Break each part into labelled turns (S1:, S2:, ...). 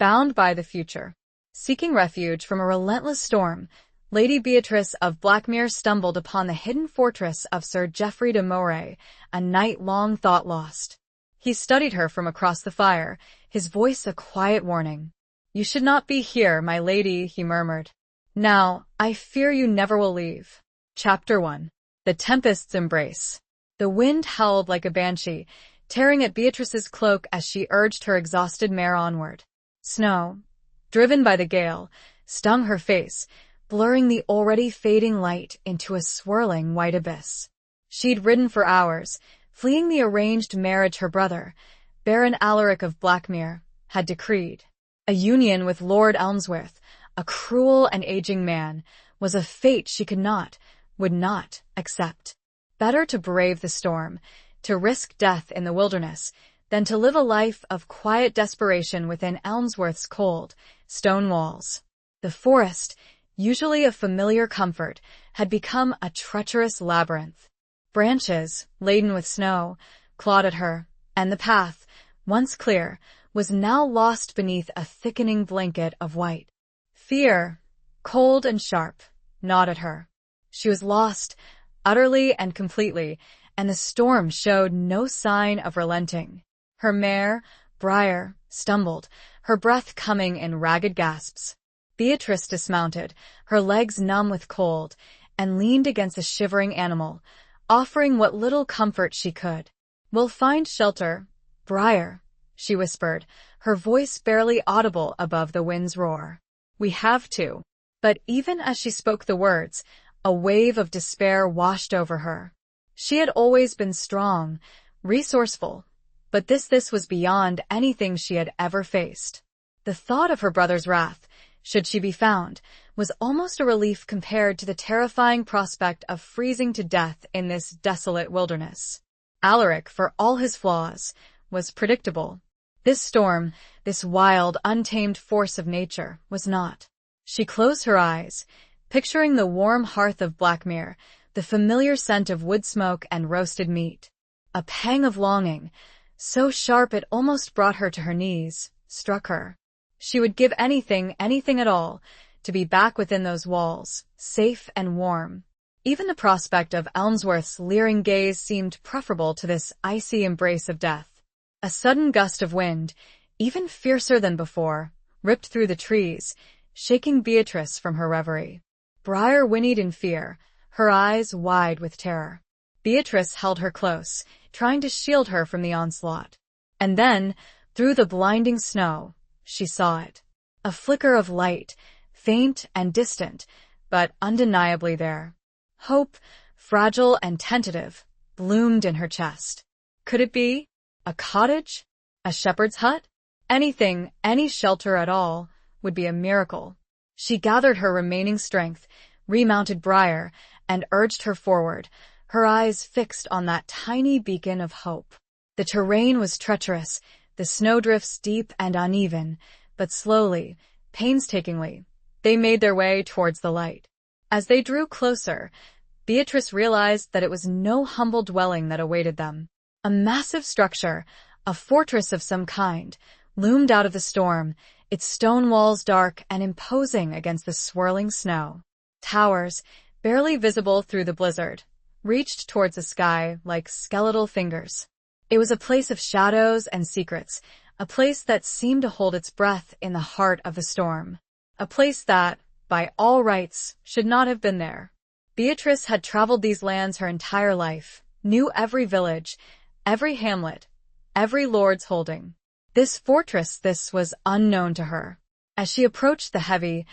S1: Bound by the future. Seeking refuge from a relentless storm, Lady Beatrice of Blackmere stumbled upon the hidden fortress of Sir Geoffrey de Moray, a knight long thought lost. He studied her from across the fire, his voice a quiet warning. "You should not be here, my lady," he murmured. "Now, I fear you never will leave." Chapter 1. The Tempest's Embrace. The wind howled like a banshee, tearing at Beatrice's cloak as she urged her exhausted mare onward. Snow, driven by the gale, stung her face, blurring the already fading light into a swirling white abyss. She'd ridden for hours, fleeing the arranged marriage her brother, Baron Alaric of Blackmere, had decreed. A union with Lord Elmsworth, a cruel and aging man, was a fate she would not accept. Better to brave the storm, to risk death in the wilderness, than to live a life of quiet desperation within Elmsworth's cold, stone walls. The forest, usually a familiar comfort, had become a treacherous labyrinth. Branches, laden with snow, clawed at her, and the path, once clear, was now lost beneath a thickening blanket of white. Fear, cold and sharp, gnawed at her. She was lost, utterly and completely, and the storm showed no sign of relenting. Her mare, Briar, stumbled, her breath coming in ragged gasps. Beatrice dismounted, her legs numb with cold, and leaned against the shivering animal, offering what little comfort she could. "We'll find shelter, Briar," she whispered, her voice barely audible above the wind's roar. "We have to." But even as she spoke the words, a wave of despair washed over her. She had always been strong, resourceful, but this was beyond anything she had ever faced. The thought of her brother's wrath, should she be found, was almost a relief compared to the terrifying prospect of freezing to death in this desolate wilderness. Alaric, for all his flaws, was predictable. This storm, this wild, untamed force of nature, was not. She closed her eyes, picturing the warm hearth of Blackmere, the familiar scent of wood smoke and roasted meat. A pang of longing, so sharp it almost brought her to her knees, struck her. She would give anything at all, to be back within those walls, safe and warm. Even the prospect of Elmsworth's leering gaze seemed preferable to this icy embrace of death. A sudden gust of wind, even fiercer than before, ripped through the trees, shaking Beatrice from her reverie. Briar whinnied in fear, her eyes wide with terror. Beatrice held her close, trying to shield her from the onslaught. And then, through the blinding snow, she saw it. A flicker of light, faint and distant, but undeniably there. Hope, fragile and tentative, bloomed in her chest. Could it be? A cottage? A shepherd's hut? Anything, any shelter at all, would be a miracle. She gathered her remaining strength, remounted Briar, and urged her forward, her eyes fixed on that tiny beacon of hope. The terrain was treacherous, the snowdrifts deep and uneven, but slowly, painstakingly, they made their way towards the light. As they drew closer, Beatrice realized that it was no humble dwelling that awaited them. A massive structure, a fortress of some kind, loomed out of the storm, its stone walls dark and imposing against the swirling snow. Towers, barely visible through the blizzard, reached towards the sky like skeletal fingers. It was a place of shadows and secrets, a place that seemed to hold its breath in the heart of the storm. A place that, by all rights, should not have been there. Beatrice had traveled these lands her entire life, knew every village, every hamlet, every lord's holding. This fortress, this was unknown to her. As she approached the heavy,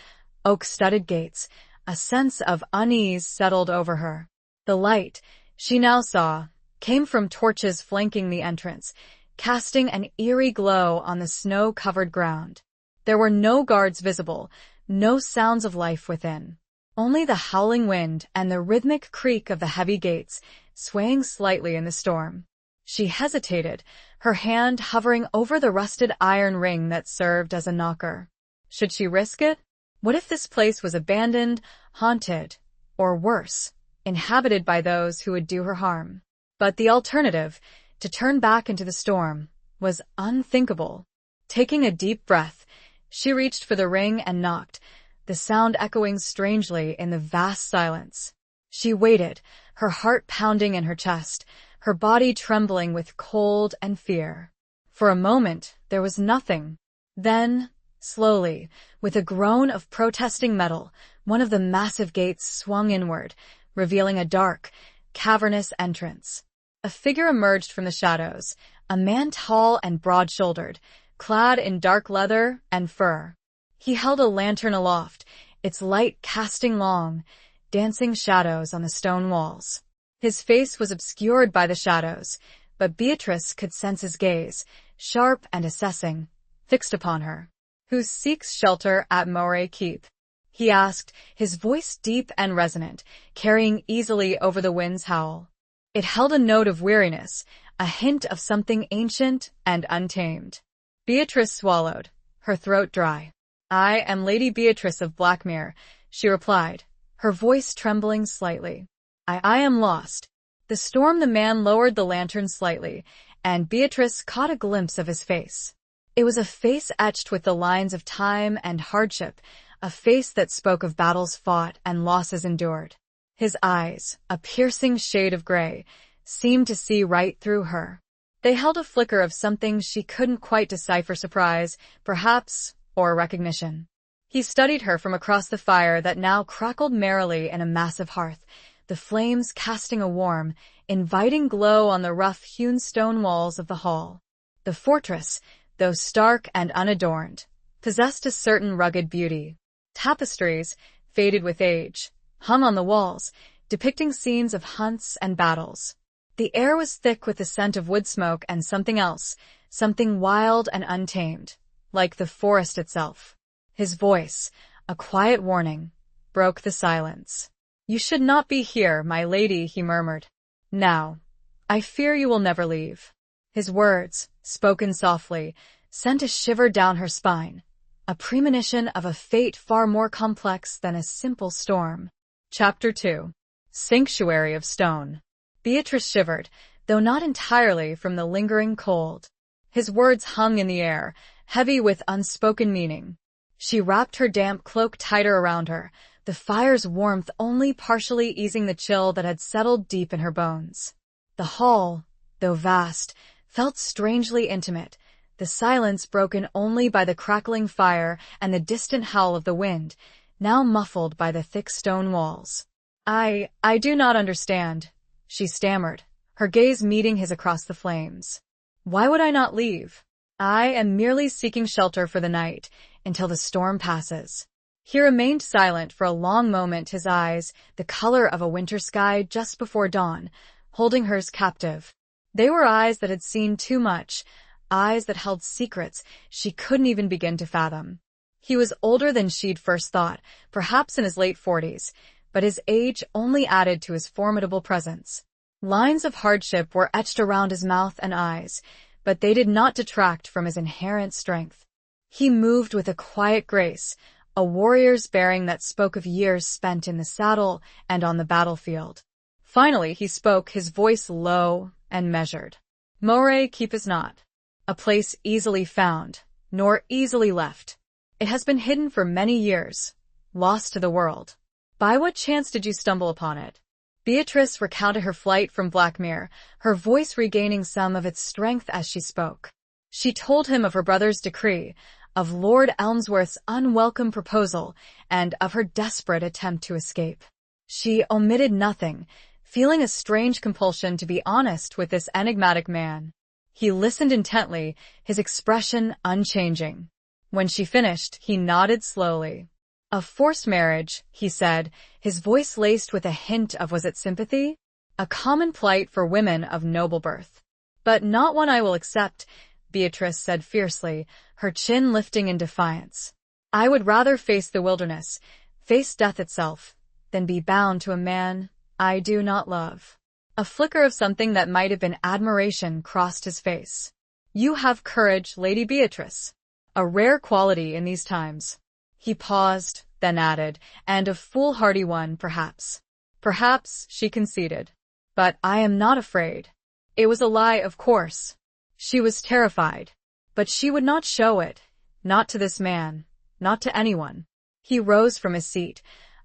S1: oak-studded gates, a sense of unease settled over her. The light, she now saw, came from torches flanking the entrance, casting an eerie glow on the snow-covered ground. There were no guards visible, no sounds of life within. Only the howling wind and the rhythmic creak of the heavy gates, swaying slightly in the storm. She hesitated, her hand hovering over the rusted iron ring that served as a knocker. Should she risk it? What if this place was abandoned, haunted, or worse, inhabited by those who would do her harm? But the alternative, to turn back into the storm, was unthinkable. Taking a deep breath, She reached for the ring and knocked, the sound echoing strangely in the vast silence. She waited, her heart pounding in her chest, her body trembling with cold and fear. For a moment, there was nothing. Then, slowly, with a groan of protesting metal, one of the massive gates swung inward, revealing a dark, cavernous entrance. A figure emerged from the shadows, a man tall and broad-shouldered, clad in dark leather and fur. He held a lantern aloft, its light casting long, dancing shadows on the stone walls. His face was obscured by the shadows, but Beatrice could sense his gaze, sharp and assessing, fixed upon her. "Who seeks shelter at Moray Keep?" he asked, his voice deep and resonant, carrying easily over the wind's howl. It held a note of weariness, a hint of something ancient and untamed. Beatrice swallowed, her throat dry. "I am Lady Beatrice of Blackmere," she replied, her voice trembling slightly. I am lost." The man lowered the lantern slightly, and Beatrice caught a glimpse of his face. It was a face etched with the lines of time and hardship, a face that spoke of battles fought and losses endured. His eyes, a piercing shade of gray, seemed to see right through her. They held a flicker of something she couldn't quite decipher: surprise, perhaps, or recognition. He studied her from across the fire that now crackled merrily in a massive hearth, the flames casting a warm, inviting glow on the rough-hewn stone walls of the hall. The fortress, though stark and unadorned, possessed a certain rugged beauty. Tapestries, faded with age, hung on the walls, depicting scenes of hunts and battles. The air was thick with the scent of wood smoke and something else, something wild and untamed, like the forest itself. His voice, a quiet warning, broke the silence. "You should not be here, my lady," he murmured. "Now, I fear you will never leave." His words, spoken softly, sent a shiver down her spine, a premonition of a fate far more complex than a simple storm. Chapter 2. Sanctuary of Stone. Beatrice shivered, though not entirely, from the lingering cold. His words hung in the air, heavy with unspoken meaning. She wrapped her damp cloak tighter around her, the fire's warmth only partially easing the chill that had settled deep in her bones. The hall, though vast, felt strangely intimate, the silence broken only by the crackling fire and the distant howl of the wind, now muffled by the thick stone walls. I do not understand," she stammered, her gaze meeting his across the flames. "Why would I not leave? I am merely seeking shelter for the night, until the storm passes." He remained silent for a long moment, his eyes, the color of a winter sky just before dawn, holding hers captive. They were eyes that had seen too much, eyes that held secrets she couldn't even begin to fathom. He was older than she'd first thought, perhaps in his late 40s, but his age only added to his formidable presence. Lines of hardship were etched around his mouth and eyes, but they did not detract from his inherent strength. He moved with a quiet grace, a warrior's bearing that spoke of years spent in the saddle and on the battlefield. Finally he spoke, his voice low and measured. "Moray Keep is not a place easily found, nor easily left. It has been hidden for many years, lost to the world. By what chance did you stumble upon it?" Beatrice recounted her flight from Blackmere, her voice regaining some of its strength as she spoke. She told him of her brother's decree, of Lord Elmsworth's unwelcome proposal, and of her desperate attempt to escape. She omitted nothing, feeling a strange compulsion to be honest with this enigmatic man. He listened intently, his expression unchanging. When she finished, he nodded slowly. "A forced marriage," he said, his voice laced with a hint of, was it sympathy? "A common plight for women of noble birth. But not one I will accept," Beatrice said fiercely, her chin lifting in defiance. "I would rather face the wilderness, face death itself, than be bound to a man I do not love." A flicker of something that might have been admiration crossed his face. "You have courage, Lady Beatrice. A rare quality in these times." He paused, then added, "and a foolhardy one, perhaps." "Perhaps," she conceded. "But I am not afraid." It was a lie, of course. She was terrified, but she would not show it. Not to this man. Not to anyone. He rose from his seat,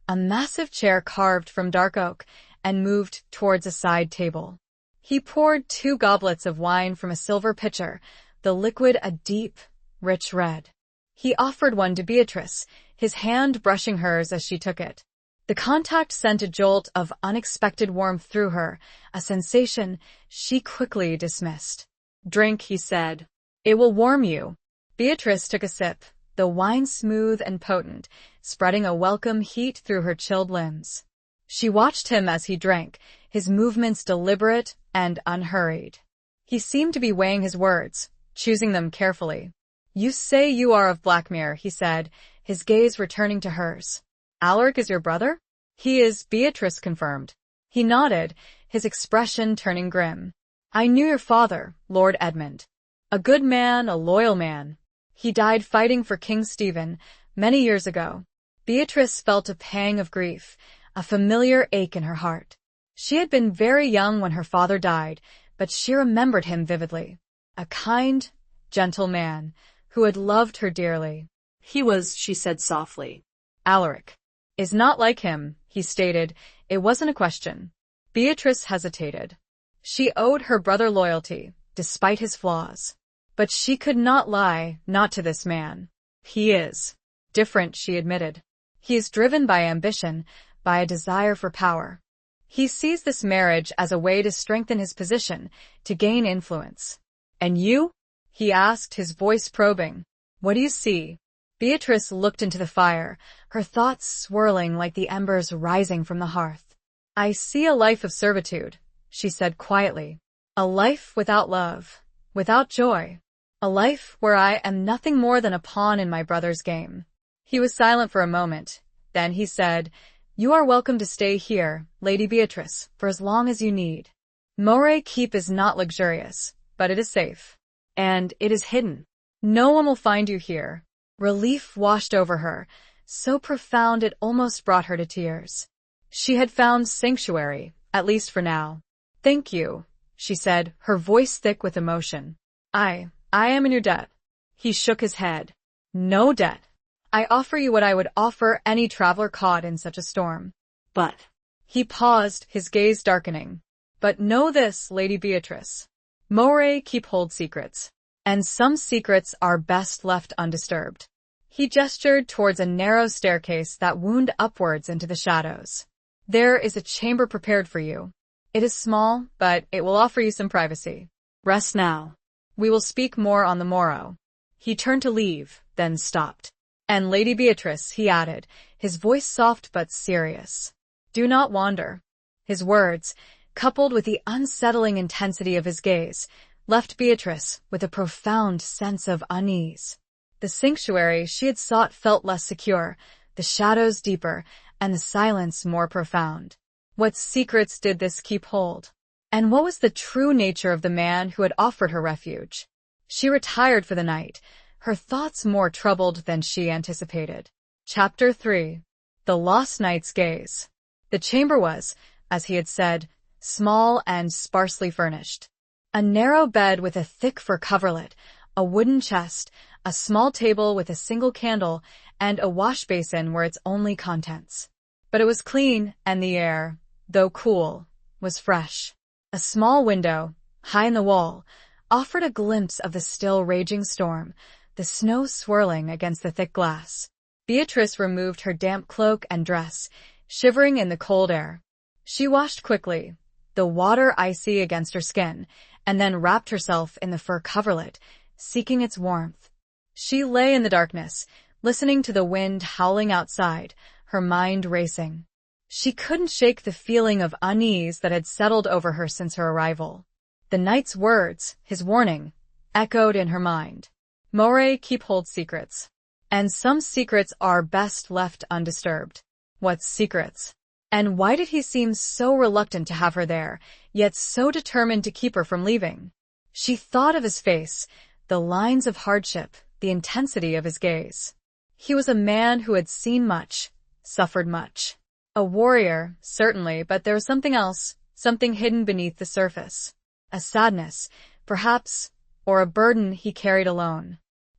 S1: a massive chair carved from dark oak, and moved towards a side table. He poured 2 goblets of wine from a silver pitcher, the liquid a deep, rich red. He offered one to Beatrice, his hand brushing hers as she took it. The contact sent a jolt of unexpected warmth through her, a sensation she quickly dismissed. "Drink," he said. "It will warm you." Beatrice took a sip, the wine smooth and potent, spreading a welcome heat through her chilled limbs. She watched him as he drank, his movements deliberate and unhurried. He seemed to be weighing his words, choosing them carefully. "You say you are of Blackmere," he said, his gaze returning to hers. "Alaric is your brother?" "He is," Beatrice confirmed. He nodded, his expression turning grim. "I knew your father, Lord Edmund. A good man, a loyal man. He died fighting for King Stephen many years ago." Beatrice felt a pang of grief, a familiar ache in her heart. She had been very young when her father died, but she remembered him vividly. A kind, gentle man who had loved her dearly.
S2: "He was," she said softly.
S1: "Alaric is not like him," he stated. It wasn't a question. Beatrice hesitated. She owed her brother loyalty, despite his flaws. But she could not lie, not to this man. "He is different," she admitted. "He is driven by ambition, by a desire for power. He sees this marriage as a way to strengthen his position, to gain influence." "And you?" he asked, his voice probing. "What do you see?" Beatrice looked into the fire, her thoughts swirling like the embers rising from the hearth. "I see a life of servitude," she said quietly. "A life without love, without joy. A life where I am nothing more than a pawn in my brother's game." He was silent for a moment. Then he said, "You are welcome to stay here, Lady Beatrice, for as long as you need. Moray Keep is not luxurious, but it is safe. And it is hidden. No one will find you here." Relief washed over her, so profound it almost brought her to tears. She had found sanctuary, at least for now. "Thank you," she said, her voice thick with emotion. I am in your debt." He shook his head. "No debt. I offer you what I would offer any traveler caught in such a storm."
S2: "But—"
S1: He paused, his gaze darkening. "But know this, Lady Beatrice. Moray Keep hold secrets. And some secrets are best left undisturbed." He gestured towards a narrow staircase that wound upwards into the shadows. "There is a chamber prepared for you. It is small, but it will offer you some privacy. Rest now. We will speak more on the morrow." He turned to leave, then stopped. "And Lady Beatrice," he added, his voice soft but serious, "do not wander." His words, coupled with the unsettling intensity of his gaze, left Beatrice with a profound sense of unease. The sanctuary she had sought felt less secure, the shadows deeper, and the silence more profound. What secrets did this keep hold? And what was the true nature of the man who had offered her refuge? She retired for the night, her thoughts more troubled than she anticipated. Chapter 3. The Lost Knight's Gaze. The chamber was, as he had said, small and sparsely furnished. A narrow bed with a thick fur coverlet, a wooden chest, a small table with a single candle, and a wash basin were its only contents. But it was clean, and the air, though cool, was fresh. A small window, high in the wall, offered a glimpse of the still raging storm, the snow swirling against the thick glass. Beatrice removed her damp cloak and dress, shivering in the cold air. She washed quickly, the water icy against her skin, and then wrapped herself in the fur coverlet, seeking its warmth. She lay in the darkness, listening to the wind howling outside, her mind racing. She couldn't shake the feeling of unease that had settled over her since her arrival. The knight's words, his warning, echoed in her mind. Moray Keep hold secrets. And some secrets are best left undisturbed. What secrets? And why did he seem so reluctant to have her there, yet so determined to keep her from leaving? She thought of his face, the lines of hardship, the intensity of his gaze. He was a man who had seen much, suffered much. A warrior, certainly, but there was something else, something hidden beneath the surface. A sadness, perhaps, or a burden he carried alone.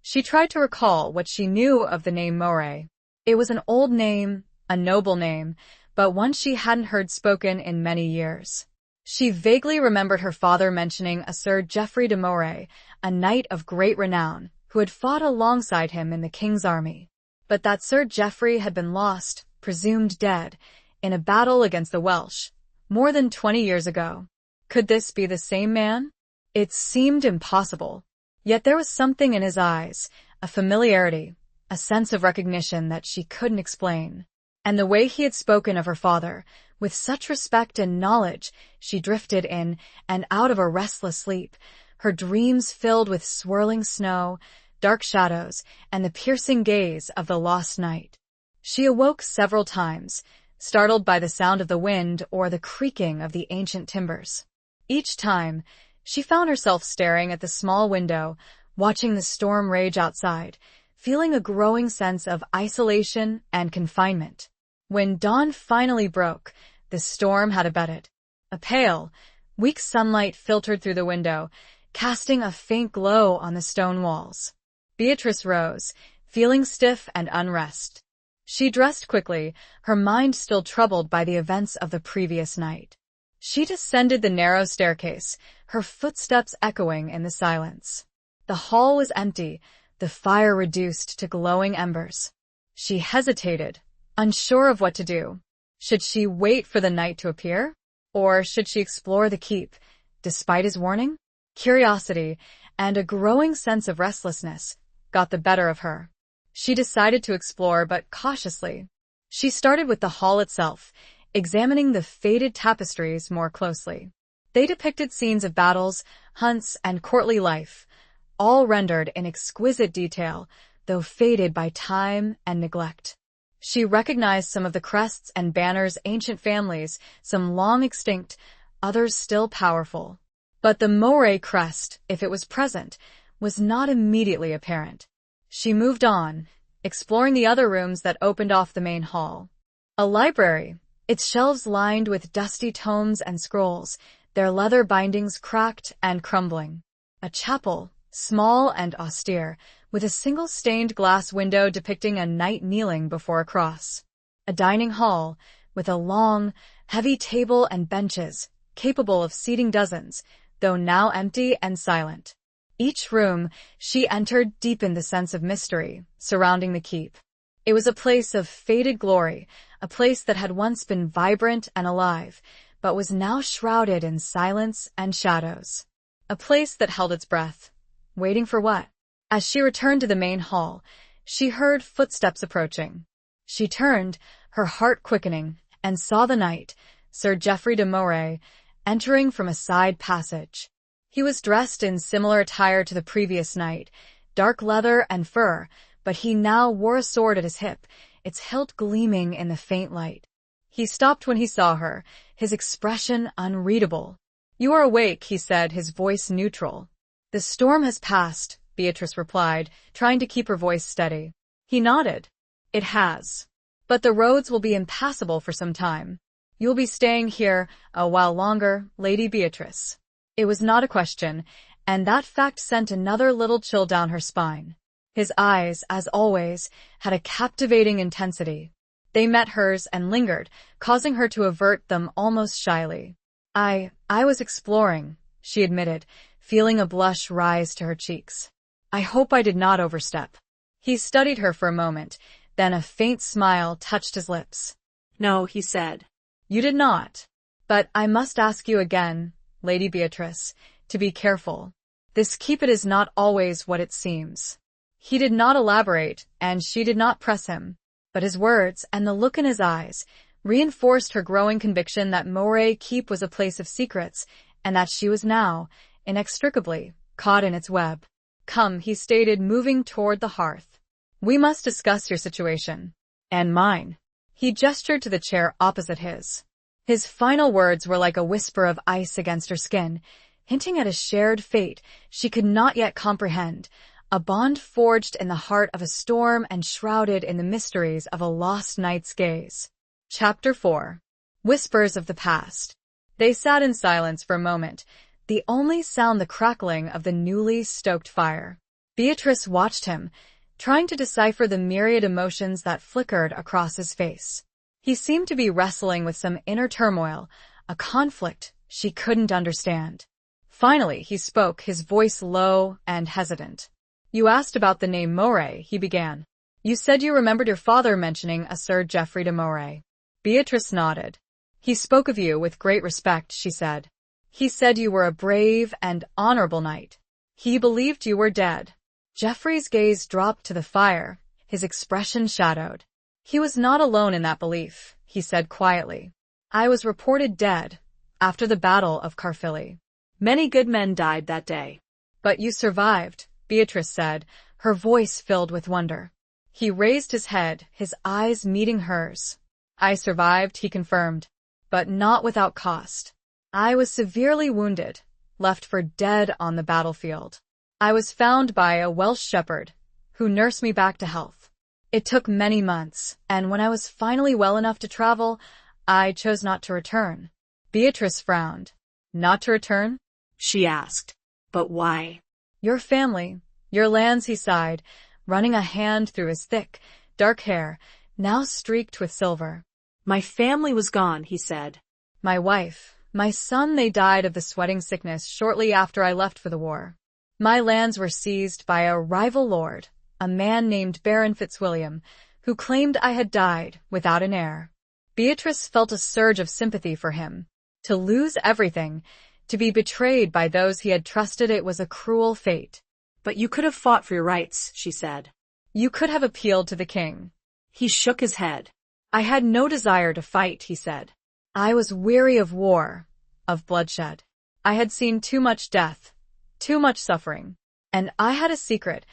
S1: She tried to recall what she knew of the name Moray. It was an old name, a noble name, but one she hadn't heard spoken in many years. She vaguely remembered her father mentioning a Sir Geoffrey de Moray, a knight of great renown, who had fought alongside him in the king's army. But that Sir Geoffrey had been lost, presumed dead, in a battle against the Welsh, more than 20 years ago. Could this be the same man? It seemed impossible. Yet there was something in his eyes, a familiarity, a sense of recognition that she couldn't explain. And the way he had spoken of her father, with such respect and knowledge, she drifted in and out of a restless sleep, her dreams filled with swirling snow, dark shadows, and the piercing gaze of the lost knight. She awoke several times, startled by the sound of the wind or the creaking of the ancient timbers. Each time, she found herself staring at the small window, watching the storm rage outside, feeling a growing sense of isolation and confinement. When dawn finally broke, the storm had abated. A pale, weak sunlight filtered through the window, casting a faint glow on the stone walls. Beatrice rose, feeling stiff and unrest. She dressed quickly, her mind still troubled by the events of the previous night. She descended the narrow staircase, her footsteps echoing in the silence. The hall was empty, the fire reduced to glowing embers. She hesitated, unsure of what to do. Should she wait for the knight to appear? Or should she explore the keep, despite his warning? Curiosity, and a growing sense of restlessness, got the better of her. She decided to explore, but cautiously. She started with the hall itself, examining the faded tapestries more closely. They depicted scenes of battles, hunts, and courtly life, all rendered in exquisite detail, though faded by time and neglect. She recognized some of the crests and banners ancient families, some long extinct, others still powerful. But the Moray crest, if it was present, was not immediately apparent. She moved on, exploring the other rooms that opened off the main hall. A library, its shelves lined with dusty tomes and scrolls, their leather bindings cracked and crumbling. A chapel, small and austere, with a single stained glass window depicting a knight kneeling before a cross. A dining hall, with a long, heavy table and benches, capable of seating dozens, though now empty and silent. Each room she entered deepened the sense of mystery surrounding the keep. It was a place of faded glory, a place that had once been vibrant and alive, but was now shrouded in silence and shadows. A place that held its breath, waiting for what? As she returned to the main hall, she heard footsteps approaching. She turned, her heart quickening, and saw the knight, Sir Geoffrey de Moray, entering from a side passage. He was dressed in similar attire to the previous night, dark leather and fur, but he now wore a sword at his hip, its hilt gleaming in the faint light. He stopped when he saw her, his expression unreadable. "You are awake," he said, his voice neutral. "The storm has passed," Beatrice replied, trying to keep her voice steady. He nodded. "It has. But the roads will be impassable for some time. You'll be staying here a while longer, Lady Beatrice." It was not a question, and that fact sent another little chill down her spine. His eyes, as always, had a captivating intensity. They met hers and lingered, causing her to avert them almost shyly. I was exploring," she admitted, feeling a blush rise to her cheeks. "I hope I did not overstep." He studied her for a moment, then a faint smile touched his lips.
S2: "No," he said.
S1: "You did not. But I must ask you again, Lady Beatrice, to be careful. This keep it is not always what it seems." He did not elaborate, and she did not press him, but his words and the look in his eyes reinforced her growing conviction that Moray Keep was a place of secrets, and that she was now, inextricably, caught in its web. "Come," he stated, moving toward the hearth. "We must discuss your situation. And mine." He gestured to the chair opposite his. His final words were like a whisper of ice against her skin, hinting at a shared fate she could not yet comprehend, a bond forged in the heart of a storm and shrouded in the mysteries of a lost knight's gaze. Chapter 4. Whispers of the Past. They sat in silence for a moment, the only sound the crackling of the newly stoked fire. Beatrice watched him, trying to decipher the myriad emotions that flickered across his face. He seemed to be wrestling with some inner turmoil, a conflict she couldn't understand. Finally, he spoke, his voice low and hesitant. "You asked about the name Moray," he began. "You said you remembered your father mentioning a Sir Geoffrey de Moray." Beatrice nodded. "He spoke of you with great respect," she said. "He said you were a brave and honorable knight. He believed you were dead." Geoffrey's gaze dropped to the fire, his expression shadowed. "He was not alone in that belief," he said quietly. "I was reported dead after the Battle of Caerphilly.
S2: Many good men died that day.
S1: But you survived," Beatrice said, her voice filled with wonder. He raised his head, his eyes meeting hers. "I survived," he confirmed, "but not without cost. I was severely wounded, left for dead on the battlefield. I was found by a Welsh shepherd, who nursed me back to health. It took many months, and when I was finally well enough to travel, I chose not to return." Beatrice frowned. "Not to return?"
S2: she asked. "But why?"
S1: "Your family, your lands," he sighed, running a hand through his thick, dark hair, now streaked with silver.
S2: "My family was gone," he said.
S1: "My wife, my son, they died of the sweating sickness shortly after I left for the war. My lands were seized by a rival lord, a man named Baron Fitzwilliam, who claimed I had died without an heir." Beatrice felt a surge of sympathy for him. To lose everything, to be betrayed by those he had trusted, it was a cruel fate.
S2: "But you could have fought for your rights," she said.
S1: "You could have appealed to the king."
S2: He shook his head.
S1: "I had no desire to fight," he said. "I was weary of war, of bloodshed. I had seen too much death, too much suffering. And I had a secret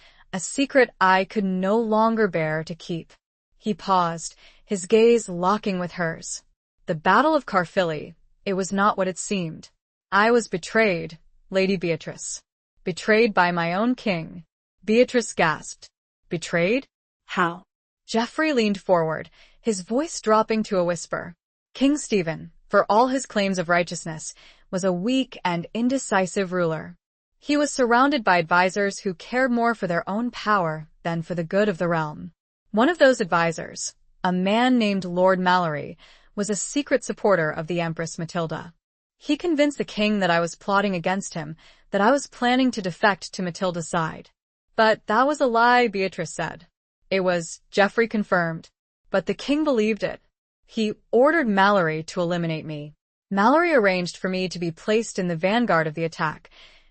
S1: I could no longer bear to keep." He paused, his gaze locking with hers. "The Battle of Caerphilly, it was not what it seemed. I was betrayed, Lady Beatrice. Betrayed by my own king." Beatrice gasped. "Betrayed?
S2: How?"
S1: Geoffrey leaned forward, his voice dropping to a whisper. "King Stephen, for all his claims of righteousness, was a weak and indecisive ruler. He was surrounded by advisors who cared more for their own power than for the good of the realm. One of those advisors, a man named Lord Mallory, was a secret supporter of the Empress Matilda. He convinced the king that I was plotting against him, that I was planning to defect to Matilda's side. But that was a lie," Beatrice said. "It was," Geoffrey confirmed. "But the king believed it. He ordered Mallory to eliminate me. Mallory arranged for me to be placed in the vanguard of the attack,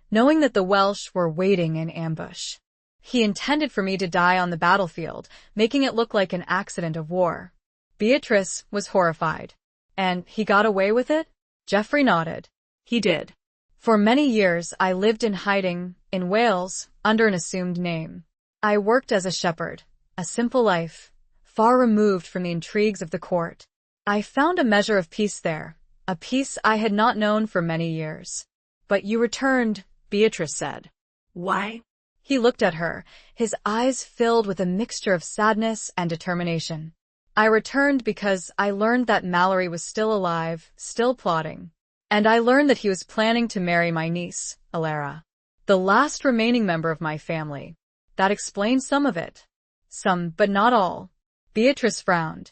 S1: knowing that the Welsh were waiting in ambush. He intended for me to die on the battlefield, making it look like an accident of war." Beatrice was horrified. "And he got away with it?" Geoffrey nodded.
S2: "He did.
S1: For many years I lived in hiding, in Wales, under an assumed name. I worked as a shepherd, a simple life, far removed from the intrigues of the court. I found a measure of peace there, a peace I had not known for many years." "But you returned," Beatrice said.
S2: "Why?"
S1: He looked at her, his eyes filled with a mixture of sadness and determination. "I returned because I learned that Mallory was still alive, still plotting. And I learned that he was planning to marry my niece, Alara, the last remaining member of my family. That explains some of it. Some, but not all." Beatrice frowned.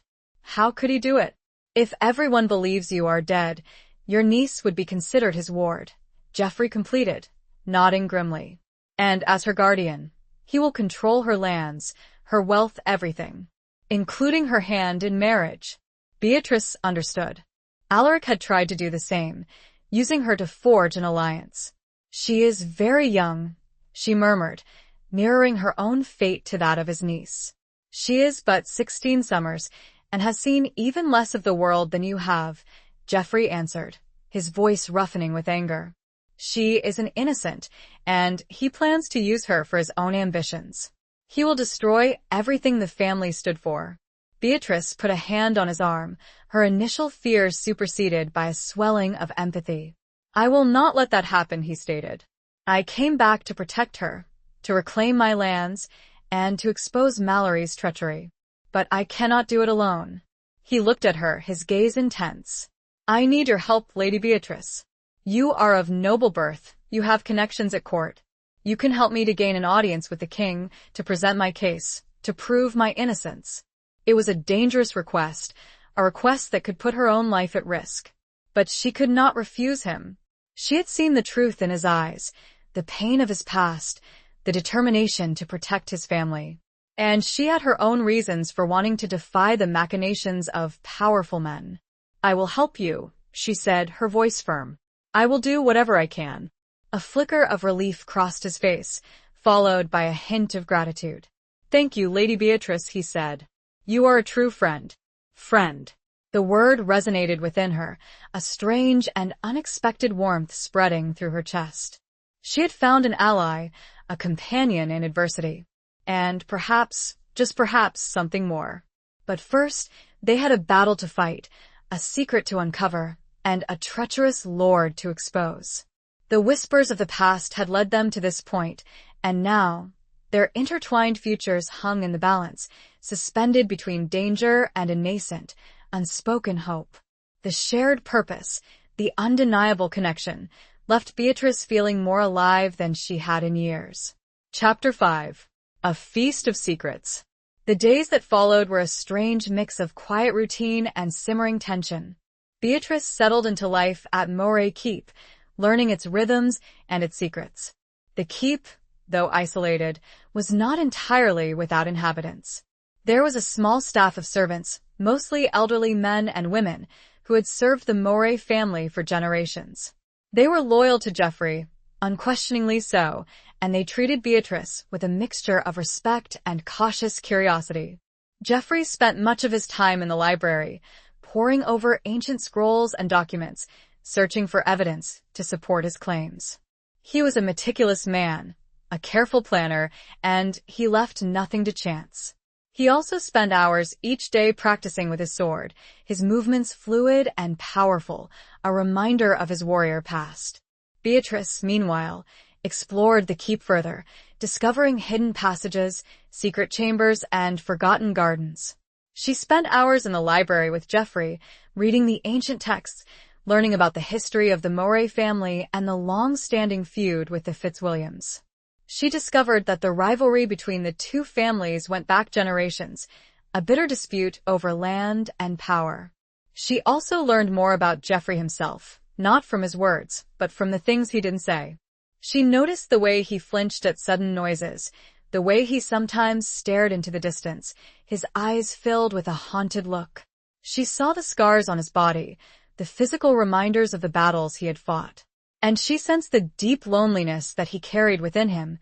S1: "How could he do it? If everyone believes you are dead, your niece would be considered his ward," Geoffrey completed, nodding grimly. "And as her guardian, he will control her lands, her wealth, everything, including her hand in marriage." Beatrice understood. Alaric had tried to do the same, using her to forge an alliance. "She is very young," she murmured, mirroring her own fate to that of his niece. "She is but 16 summers, and has seen even less of the world than you have," Geoffrey answered, his voice roughening with anger. "She is an innocent, and he plans to use her for his own ambitions. He will destroy everything the family stood for." Beatrice put a hand on his arm, her initial fears superseded by a swelling of empathy. "I will not let that happen," he stated. "I came back to protect her, to reclaim my lands, and to expose Mallory's treachery. But I cannot do it alone." He looked at her, his gaze intense. "I need your help, Lady Beatrice. You are of noble birth, you have connections at court. You can help me to gain an audience with the king, to present my case, to prove my innocence. It was a dangerous request, a request that could put her own life at risk. But she could not refuse him. She had seen the truth in his eyes, the pain of his past, the determination to protect his family. And she had her own reasons for wanting to defy the machinations of powerful men. "I will help you," she said, her voice firm. "I will do whatever I can." A flicker of relief crossed his face, followed by a hint of gratitude. "Thank you, Lady Beatrice," he said. "You are a true friend." Friend. The word resonated within her, a strange and unexpected warmth spreading through her chest. She had found an ally, a companion in adversity. And perhaps, just perhaps, something more. But first, they had a battle to fight, a secret to uncover, and a treacherous lord to expose. The whispers of the past had led them to this point, and now, their intertwined futures hung in the balance, suspended between danger and a nascent, unspoken hope. The shared purpose, the undeniable connection, left Beatrice feeling more alive than she had in years. Chapter 5. A Feast of Secrets. The days that followed were a strange mix of quiet routine and simmering tension. Beatrice settled into life at Moray Keep, learning its rhythms and its secrets. The keep, though isolated, was not entirely without inhabitants. There was a small staff of servants, mostly elderly men and women, who had served the Moray family for generations. They were loyal to Geoffrey, unquestioningly so, and they treated Beatrice with a mixture of respect and cautious curiosity. Geoffrey spent much of his time in the library, poring over ancient scrolls and documents, searching for evidence to support his claims. He was a meticulous man, a careful planner, and he left nothing to chance. He also spent hours each day practicing with his sword, his movements fluid and powerful, a reminder of his warrior past. Beatrice, meanwhile, explored the keep further, discovering hidden passages, secret chambers, and forgotten gardens. She spent hours in the library with Geoffrey, reading the ancient texts, learning about the history of the Moray family and the long-standing feud with the Fitzwilliams. She discovered that the rivalry between the two families went back generations, a bitter dispute over land and power. She also learned more about Geoffrey himself, not from his words, but from the things he didn't say. She noticed the way he flinched at sudden noises, the way he sometimes stared into the distance, his eyes filled with a haunted look. She saw the scars on his body, the physical reminders of the battles he had fought. And she sensed the deep loneliness that he carried within him,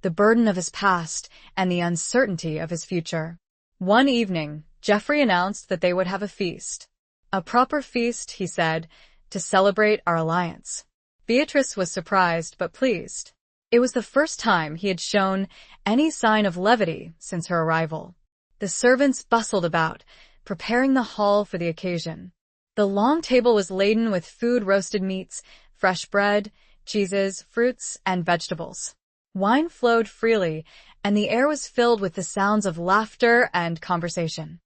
S1: the burden of his past and the uncertainty of his future. One evening, Geoffrey announced that they would have a feast. "A proper feast," he said, "to celebrate our alliance." Beatrice was surprised but pleased. It was the first time he had shown any sign of levity since her arrival. The servants bustled about, preparing the hall for the occasion. The long table was laden with food, roasted meats, fresh bread, cheeses, fruits, and vegetables. Wine flowed freely, and the air was filled with the sounds of laughter and conversation.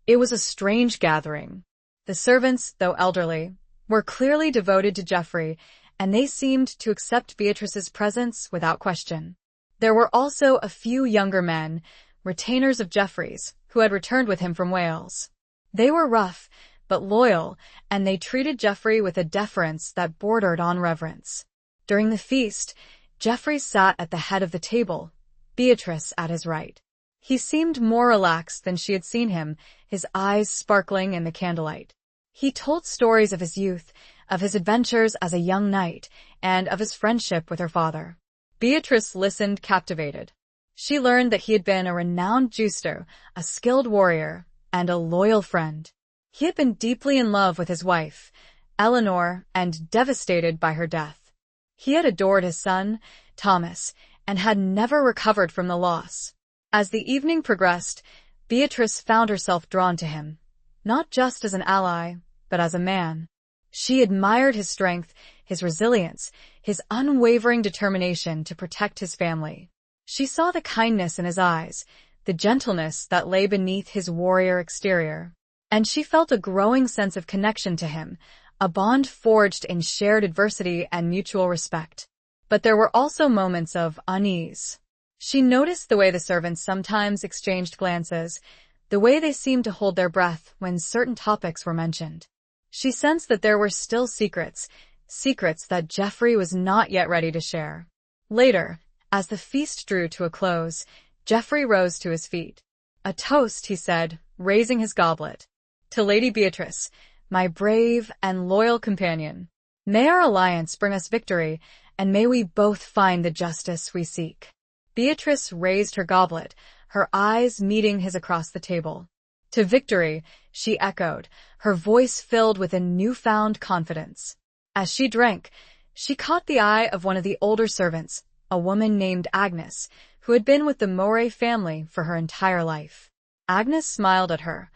S1: It was a strange gathering. The servants, though elderly, were clearly devoted to Geoffrey, and they seemed to accept Beatrice's presence without question. There were also a few younger men, retainers of Geoffrey's, who had returned with him from Wales. They were rough, but loyal, and they treated Geoffrey with a deference that bordered on reverence. During the feast, Geoffrey sat at the head of the table, Beatrice at his right. He seemed more relaxed than she had seen him, his eyes sparkling in the candlelight. He told stories of his youth, of his adventures as a young knight, and of his friendship with her father. Beatrice listened captivated. She learned that he had been a renowned juster, a skilled warrior, and a loyal friend. He had been deeply in love with his wife, Eleanor, and devastated by her death. He had adored his son, Thomas, and had never recovered from the loss. As the evening progressed, Beatrice found herself drawn to him, not just as an ally, but as a man. She admired his strength, his resilience, his unwavering determination to protect his family. She saw the kindness in his eyes, the gentleness that lay beneath his warrior exterior. And she felt a growing sense of connection to him, a bond forged in shared adversity and mutual respect. But there were also moments of unease. She noticed the way the servants sometimes exchanged glances, the way they seemed to hold their breath when certain topics were mentioned. She sensed that there were still secrets that Geoffrey was not yet ready to share. Later, as the feast drew to a close, Geoffrey rose to his feet. "A toast," he said, raising his goblet. "To Lady Beatrice, my brave and loyal companion. May our alliance bring us victory, and may we both find the justice we seek." Beatrice raised her goblet, her eyes meeting his across the table. "To victory," she echoed, her voice filled with a newfound confidence. As she drank, she caught the eye of one of the older servants, a woman named Agnes, who had been with the Moray family for her entire life. Agnes smiled at her,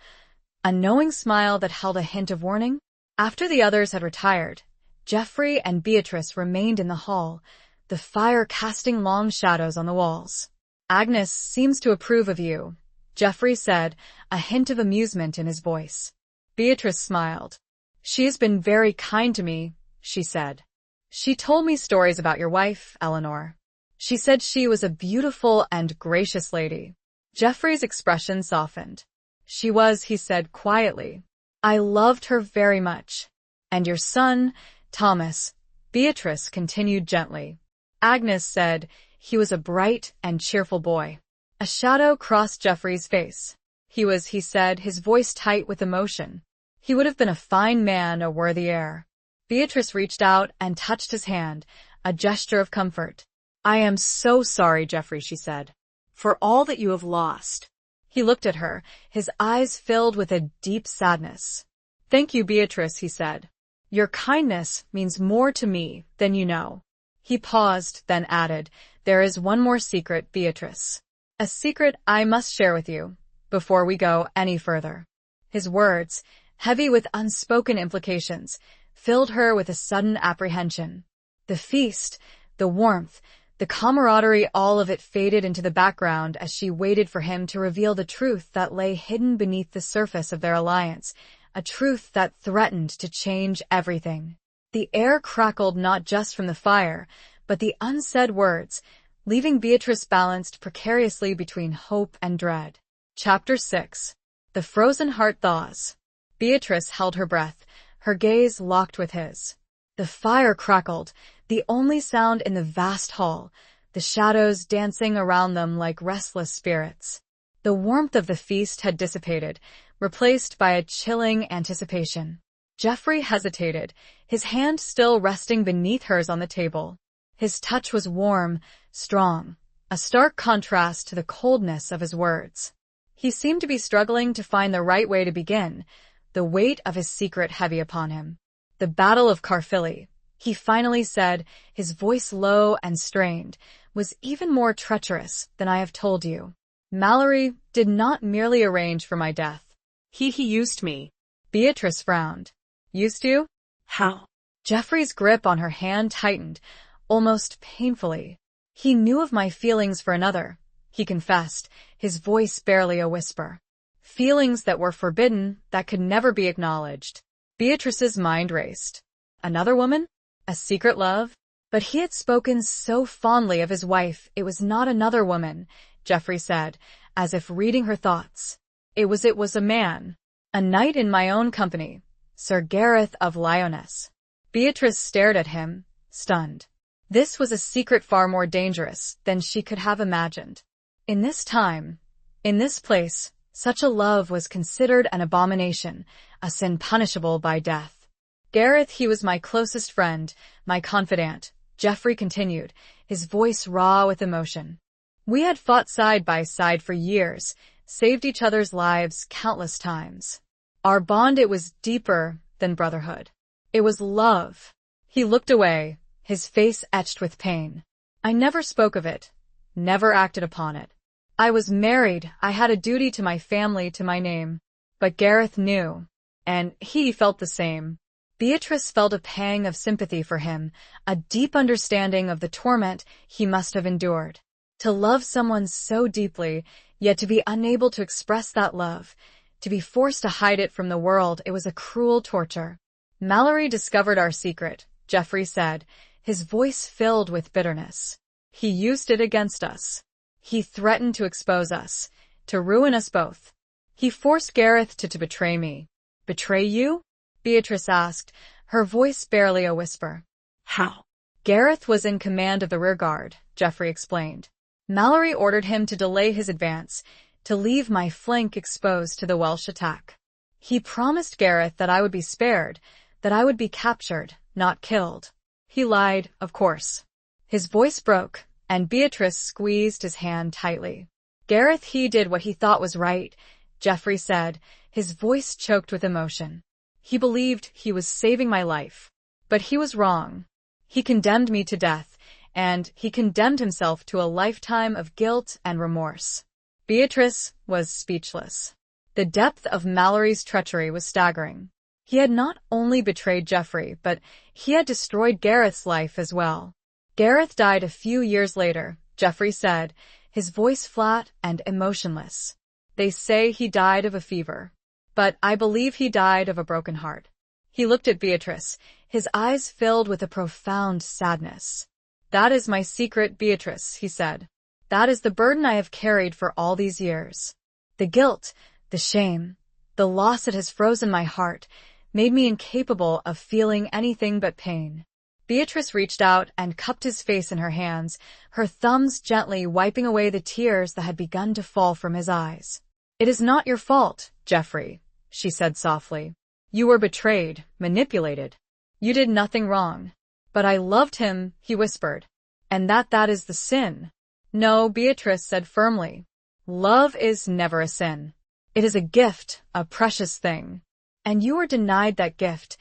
S1: a knowing smile that held a hint of warning. After the others had retired, Geoffrey and Beatrice remained in the hall, the fire casting long shadows on the walls. "Agnes seems to approve of you," Geoffrey said, a hint of amusement in his voice. Beatrice smiled. "She has been very kind to me," she said. "She told me stories about your wife, Eleanor. She said she was a beautiful and gracious lady." Geoffrey's expression softened. "She was," he said quietly. "I loved her very much." "And your son, Thomas," Beatrice continued gently. Agnes said, "He was a bright and cheerful boy." A shadow crossed Geoffrey's face. He said, his voice tight with emotion. "He would have been a fine man, a worthy heir." Beatrice reached out and touched his hand, a gesture of comfort. "I am so sorry, Geoffrey," she said,
S2: For all that you have lost.
S1: He looked at her, his eyes filled with a deep sadness. "Thank you, Beatrice," he said. "Your kindness means more to me than you know." He paused, then added, "There is one more secret, Beatrice. A secret I must share with you, before we go any further." His words, heavy with unspoken implications, filled her with a sudden apprehension. The feast, the warmth, the camaraderie, all of it faded into the background as she waited for him to reveal the truth that lay hidden beneath the surface of their alliance, a truth that threatened to change everything. The air crackled not just from the fire, but the unsaid words, leaving Beatrice balanced precariously between hope and dread. Chapter 6. The Frozen Heart Thaws. Beatrice held her breath, her gaze locked with his. The fire crackled, the only sound in the vast hall, the shadows dancing around them like restless spirits. The warmth of the feast had dissipated, replaced by a chilling anticipation. Geoffrey hesitated, his hand still resting beneath hers on the table. His touch was warm, strong, a stark contrast to the coldness of his words. He seemed to be struggling to find the right way to begin, the weight of his secret heavy upon him. "The Battle of Caerphilly," he finally said, his voice low and strained, "was even more treacherous than I have told you. Mallory did not merely arrange for my death.
S2: He used me."
S1: Beatrice frowned. "Used you?"
S2: "How?"
S1: Geoffrey's grip on her hand tightened, almost painfully. "He knew of my feelings for another," he confessed, his voice barely a whisper. "Feelings that were forbidden, that could never be acknowledged." Beatrice's mind raced. Another woman? A secret love? But he had spoken so fondly of his wife, it was not another woman, Geoffrey said, as if reading her thoughts. It was a man. A knight in my own company, Sir Gareth of Lyonesse. Beatrice stared at him, stunned. This was a secret far more dangerous than she could have imagined. In this time, in this place, such a love was considered an abomination, a sin punishable by death. "Gareth, he was my closest friend, my confidant," Geoffrey continued, his voice raw with emotion. "We had fought side by side for years, saved each other's lives countless times. Our bond, it was deeper than brotherhood. It was love." He looked away, his face etched with pain. "I never spoke of it, never acted upon it. I was married, I had a duty to my family, to my name. But Gareth knew, and he felt the same." Beatrice felt a pang of sympathy for him, a deep understanding of the torment he must have endured. To love someone so deeply, yet to be unable to express that love, to be forced to hide it from the world, it was a cruel torture. "Mallory discovered our secret," Geoffrey said, his voice filled with bitterness. "He used it against us. He threatened to expose us, to ruin us both. He forced Gareth to betray me." "Betray you?" Beatrice asked, her voice barely a whisper.
S2: How?
S1: "Gareth was in command of the rearguard," Geoffrey explained. "Mallory ordered him to delay his advance, to leave my flank exposed to the Welsh attack. He promised Gareth that I would be spared, that I would be captured, not killed. He lied, of course." His voice broke, and Beatrice squeezed his hand tightly. "Gareth, he did what he thought was right," Geoffrey said, his voice choked with emotion. "He believed he was saving my life. But he was wrong. He condemned me to death, and he condemned himself to a lifetime of guilt and remorse." Beatrice was speechless. The depth of Mallory's treachery was staggering. He had not only betrayed Geoffrey, but he had destroyed Gareth's life as well. "Gareth died a few years later," Geoffrey said, his voice flat and emotionless. "They say he died of a fever, but I believe he died of a broken heart." He looked at Beatrice, his eyes filled with a profound sadness. "That is my secret, Beatrice," he said. "That is the burden I have carried for all these years. The guilt, the shame, the loss that has frozen my heart, made me incapable of feeling anything but pain." Beatrice reached out and cupped his face in her hands, her thumbs gently wiping away the tears that had begun to fall from his eyes. "It is not your fault, Geoffrey," she said softly. "You were betrayed, manipulated. You did nothing wrong. But I loved him," he whispered. "And that is the sin." "No," Beatrice said firmly. "Love is never a sin. It is a gift, a precious thing. And you were denied that gift,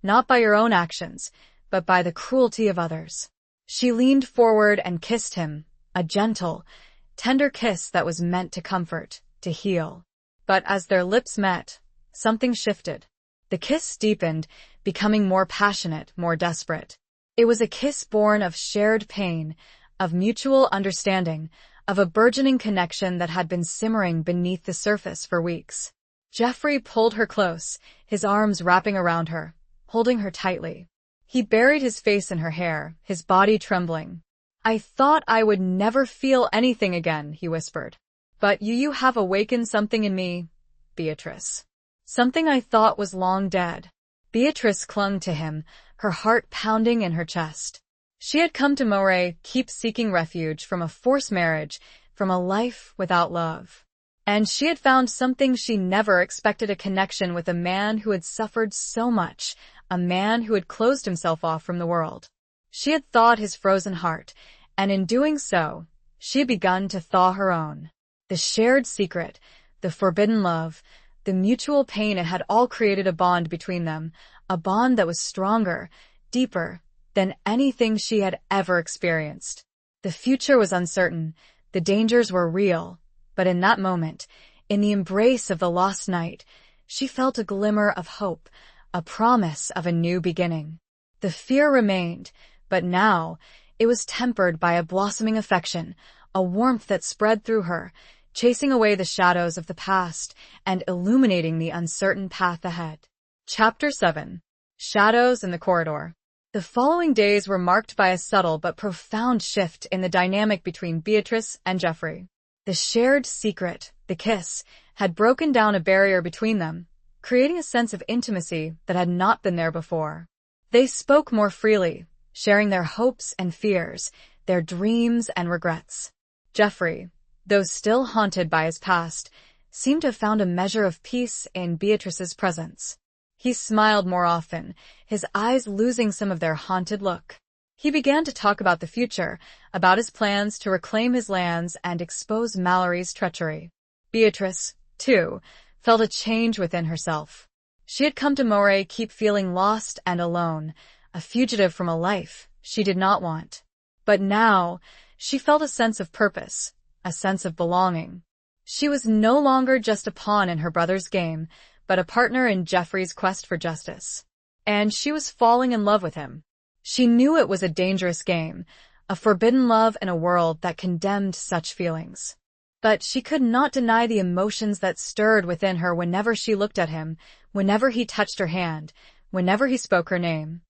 S1: not by your own actions, but by the cruelty of others." She leaned forward and kissed him, a gentle, tender kiss that was meant to comfort, to heal. But as their lips met, something shifted. The kiss deepened, becoming more passionate, more desperate. It was a kiss born of shared pain, of mutual understanding, of a burgeoning connection that had been simmering beneath the surface for weeks. Geoffrey pulled her close, his arms wrapping around her, holding her tightly. He buried his face in her hair, his body trembling. "I thought I would never feel anything again," he whispered. "But you have awakened something in me, Beatrice. Something I thought was long dead." Beatrice clung to him, her heart pounding in her chest. She had come to Moray, keep seeking refuge from a forced marriage, from a life without love. And she had found something she never expected: a connection with a man who had suffered so much, a man who had closed himself off from the world. She had thawed his frozen heart, and in doing so, she had begun to thaw her own. The shared secret, the forbidden love, the mutual pain, it had all created a bond between them, a bond that was stronger, deeper, than anything she had ever experienced. The future was uncertain, the dangers were real, but in that moment, in the embrace of the lost night, she felt a glimmer of hope, a promise of a new beginning. The fear remained, but now it was tempered by a blossoming affection, a warmth that spread through her, chasing away the shadows of the past and illuminating the uncertain path ahead. Chapter 7. Shadows in the Corridor. The following days were marked by a subtle but profound shift in the dynamic between Beatrice and Geoffrey. The shared secret, the kiss, had broken down a barrier between them, creating a sense of intimacy that had not been there before. They spoke more freely, sharing their hopes and fears, their dreams and regrets. Geoffrey, though still haunted by his past, seemed to have found a measure of peace in Beatrice's presence. He smiled more often, his eyes losing some of their haunted look. He began to talk about the future, about his plans to reclaim his lands and expose Mallory's treachery. Beatrice, too, felt a change within herself. She had come to Moray keep feeling lost and alone, a fugitive from a life she did not want. But now, she felt a sense of purpose, a sense of belonging. She was no longer just a pawn in her brother's game, but a partner in Geoffrey's quest for justice. And she was falling in love with him. She knew it was a dangerous game, a forbidden love in a world that condemned such feelings. But she could not deny the emotions that stirred within her whenever she looked at him, whenever he touched her hand, whenever he spoke her name.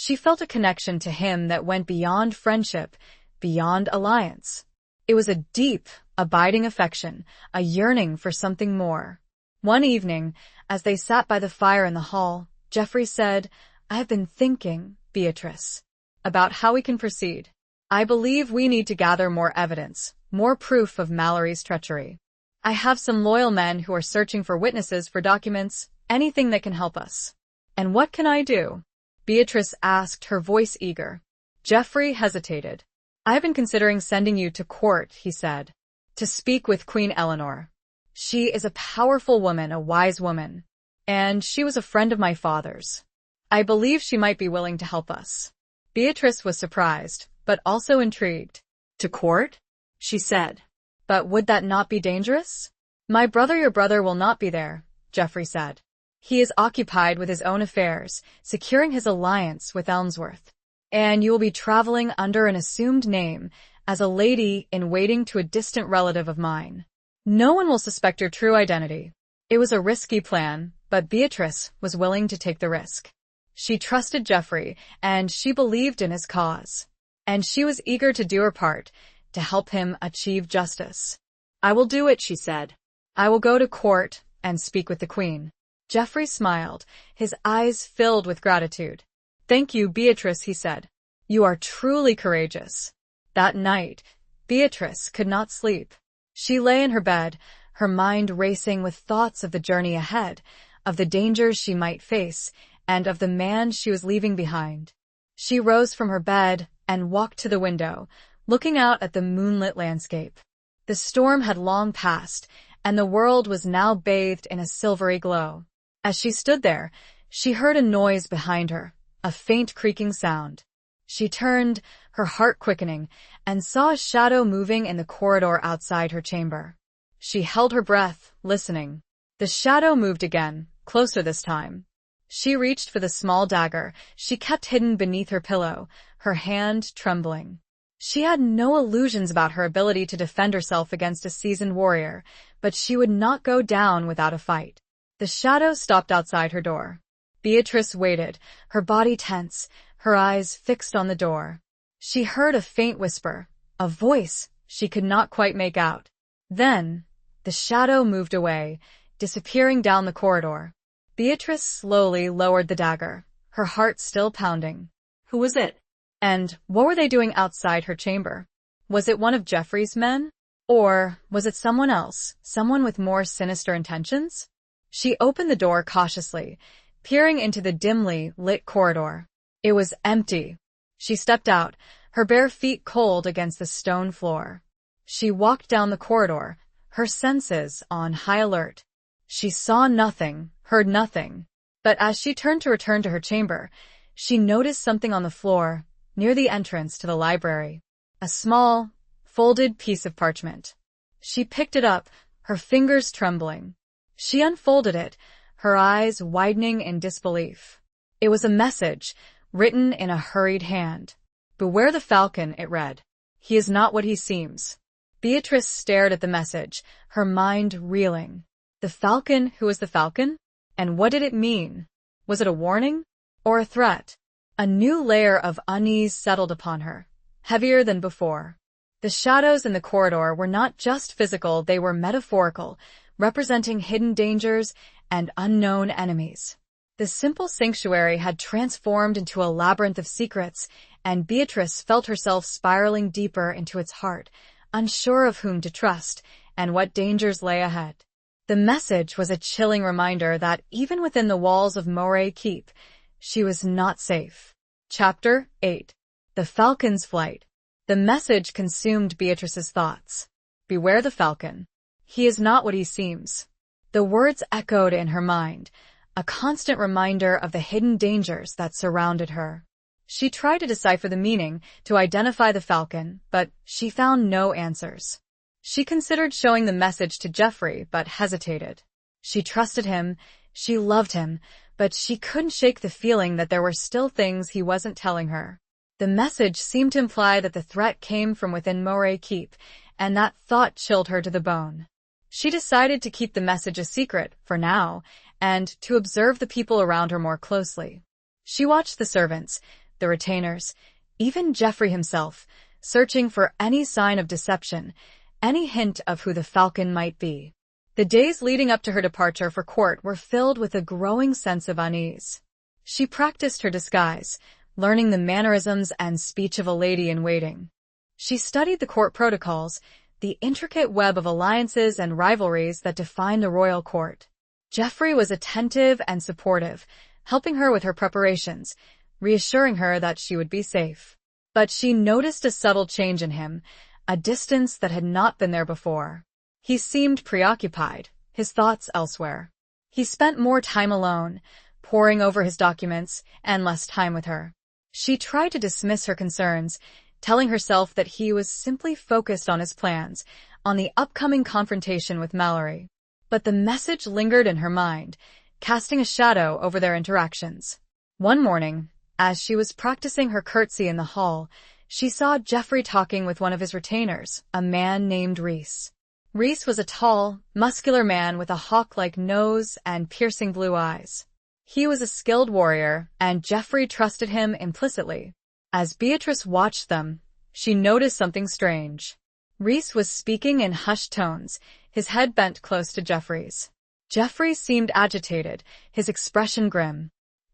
S1: She felt a connection to him that went beyond friendship, beyond alliance. It was a deep, abiding affection, a yearning for something more. One evening, as they sat by the fire in the hall, Geoffrey said, "I have been thinking, Beatrice, about how we can proceed. I believe we need to gather more evidence, more proof of Mallory's treachery. I have some loyal men who are searching for witnesses, for documents, anything that can help us." "And what can I do?" Beatrice asked, her voice eager. Geoffrey hesitated. "I have been considering sending you to court," he said, "to speak with Queen Eleanor. She is a powerful woman, a wise woman, and she was a friend of my father's. I believe she might be willing to help us." Beatrice was surprised, but also intrigued.
S2: "To court?" she said.
S1: "But would that not be dangerous?" Your brother will not be there," Geoffrey said. "He is occupied with his own affairs, securing his alliance with Elmsworth. And you will be traveling under an assumed name as a lady in waiting to a distant relative of mine. No one will suspect your true identity." It was a risky plan, but Beatrice was willing to take the risk. She trusted Geoffrey, and she believed in his cause. And she was eager to do her part, to help him achieve justice.
S2: "I will do it," she said.
S1: "I will go to court and speak with the Queen." Geoffrey smiled, his eyes filled with gratitude. "Thank you, Beatrice," he said. "You are truly courageous." That night, Beatrice could not sleep. She lay in her bed, her mind racing with thoughts of the journey ahead, of the dangers she might face, and of the man she was leaving behind. She rose from her bed and walked to the window, looking out at the moonlit landscape. The storm had long passed, and the world was now bathed in a silvery glow. As she stood there, she heard a noise behind her, a faint creaking sound. She turned, her heart quickening, and saw a shadow moving in the corridor outside her chamber. She held her breath, listening. The shadow moved again, closer this time. She reached for the small dagger she kept hidden beneath her pillow, her hand trembling. She had no illusions about her ability to defend herself against a seasoned warrior, but she would not go down without a fight. The shadow stopped outside her door. Beatrice waited, her body tense, her eyes fixed on the door. She heard a faint whisper, a voice she could not quite make out. Then, the shadow moved away, disappearing down the corridor. Beatrice slowly lowered the dagger, her heart still pounding.
S2: Who was it?
S1: And what were they doing outside her chamber? Was it one of Geoffrey's men? Or was it someone else, someone with more sinister intentions? She opened the door cautiously, peering into the dimly lit corridor. It was empty. She stepped out, her bare feet cold against the stone floor. She walked down the corridor, her senses on high alert. She saw nothing, heard nothing. But as she turned to return to her chamber, she noticed something on the floor, near the entrance to the library. A small, folded piece of parchment. She picked it up, her fingers trembling. She unfolded it, her eyes widening in disbelief. It was a message, written in a hurried hand. "Beware the falcon," it read. "He is not what he seems." Beatrice stared at the message, her mind reeling. The falcon? Who was the falcon? And what did it mean? Was it a warning? Or a threat? A new layer of unease settled upon her, heavier than before. The shadows in the corridor were not just physical, they were metaphorical, representing hidden dangers and unknown enemies. The simple sanctuary had transformed into a labyrinth of secrets, and Beatrice felt herself spiraling deeper into its heart, unsure of whom to trust and what dangers lay ahead. The message was a chilling reminder that even within the walls of Moray Keep, she was not safe. Chapter 8. The Falcon's Flight. The message consumed Beatrice's thoughts. Beware the falcon. He is not what he seems. The words echoed in her mind, a constant reminder of the hidden dangers that surrounded her. She tried to decipher the meaning, to identify the falcon, but she found no answers. She considered showing the message to Geoffrey, but hesitated. She trusted him, she loved him, but she couldn't shake the feeling that there were still things he wasn't telling her. The message seemed to imply that the threat came from within Moray Keep, and that thought chilled her to the bone. She decided to keep the message a secret, for now, and to observe the people around her more closely. She watched the servants, the retainers, even Geoffrey himself, searching for any sign of deception, any hint of who the Falcon might be. The days leading up to her departure for court were filled with a growing sense of unease. She practiced her disguise, learning the mannerisms and speech of a lady-in-waiting. She studied the court protocols, the intricate web of alliances and rivalries that define the royal court. Geoffrey was attentive and supportive, helping her with her preparations, reassuring her that she would be safe. But she noticed a subtle change in him, a distance that had not been there before. He seemed preoccupied, his thoughts elsewhere. He spent more time alone, poring over his documents, and less time with her. She tried to dismiss her concerns, telling herself that he was simply focused on his plans, on the upcoming confrontation with Mallory. But the message lingered in her mind, casting a shadow over their interactions. One morning, as she was practicing her curtsy in the hall, she saw Geoffrey talking with one of his retainers, a man named Rhys. Rhys was a tall, muscular man with a hawk-like nose and piercing blue eyes. He was a skilled warrior, and Geoffrey trusted him implicitly. As Beatrice watched them, she noticed something strange. Rhys was speaking in hushed tones, his head bent close to Geoffrey's. Geoffrey seemed agitated, his expression grim.